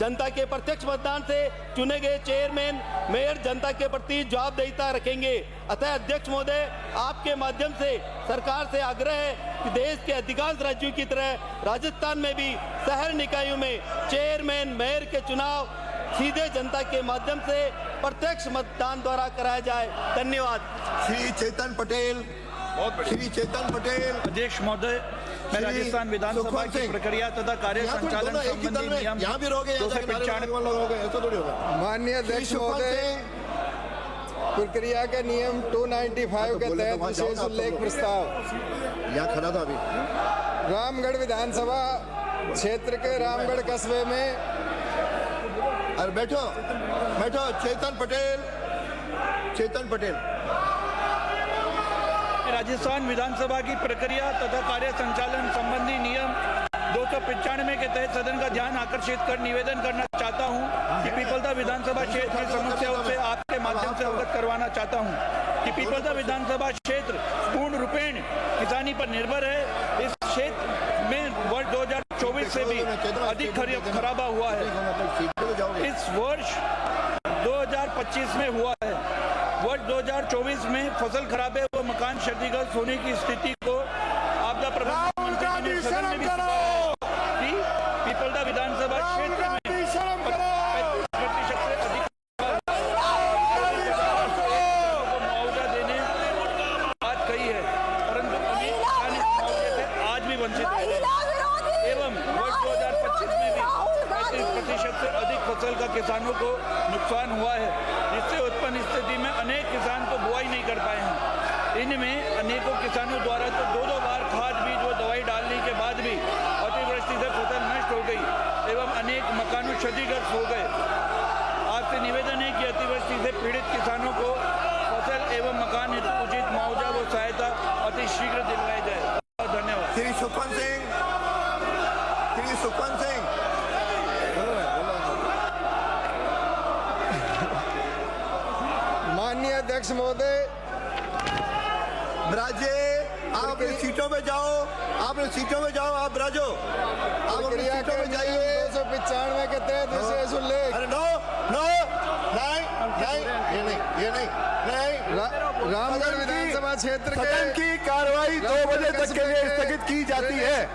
जनता के प्रत्यक्ष मतदान से चुने गए चेयरमैन मेयर जनता के प्रति जवाबदेहिता रखेंगे। अतः अध्यक्ष महोदय, आपके माध्यम से सरकार से आग्रह है कि देश के अधिकांश राज्यों की तरह राजस्थान में भी शहर निकायों में चेयरमैन मेयर के चुनाव सीधे जनता के माध्यम से प्रत्यक्ष मतदान द्वारा कराया जाए। धन्यवाद। श्री चेतन पटेल। श्री चेतन पटेल। अध्यक्ष महोदय, मैं राजस्थान विधानसभा की प्रक्रिया तथा कार्य संचालन संबंधी नियम 295 माननीय अध्यक्ष महोदय, प्रक्रिया के नियम 295 के तहत विशेष उल्लेख प्रस्ताव। यहाँ खड़ा था अभी। रामगढ़ विधानसभा क्षेत्र के रामगढ़ कस्बे में। अरे बैठो बैठो। चेतन पटेल। चेतन पटेल। राजस्थान विधानसभा की प्रक्रिया तथा कार्य संचालन संबंधी नियम 295 के तहत सदन का ध्यान आकर्षित कर निवेदन करना चाहता हूं कि पीपलदा विधानसभा क्षेत्र की समस्याओं से आपके माध्यम से अवगत करवाना चाहता हूं कि पीपलदा विधानसभा क्षेत्र पूर्ण रूपेण किसानी पर निर्भर है। इस क्षेत्र में वर्ष 2024 से भी अधिक खराबा हुआ है। इस वर्ष 2025 में हुआ है। वर्ष 2024 में फसल खराबे व मकान क्षतिग्रस्त होने की स्थिति को आपदा प्रबंधन मंत्री जी ने सदन में भी कि पीपलदा विधानसभा क्षेत्र में 35% से अधिक को मुआवजा देने बात कही है, परंतु अभी किसान इस मुआवजे से आज भी वंचित है एवं वर्ष 2025 में भी 35% से अधिक फसल का किसानों को नुकसान हुआ है, जिससे उत्पन्न स्थिति में अनेक किसान तो बुआई नहीं कर पाए हैं। इनमें अनेकों किसानों द्वारा तो 2-2 बार खाद बीज व दवाई डालने के बाद भी अतिवृष्टि से फसल नष्ट हो गई एवं अनेक मकानों क्षतिग्रस्त हो गए। आपसे निवेदन है कि अतिवृष्टि से पीड़ित किसानों को फसल एवं मकान हेतु उचित मुआवजा व सहायता अति शीघ्र दिलवाई जाए। धन्यवाद। श्री सुखवंत सिंह। श्री सुखवंत सिंह। माननीय अध्यक्ष महोदय, ब्राजे, आप अपनी सीटों में जाओ। आप अपनी सीटों में जाओ। आप ब्राजो, आप अपनी सीटों में जाइए। 295 के तहत विशेष उल्लेख। अरे नो नो नहीं नहीं ये नहीं रामगढ़ विधानसभा क्षेत्र सदन की कार्रवाई 2 बजे तक के लिए स्थगित की जाती है।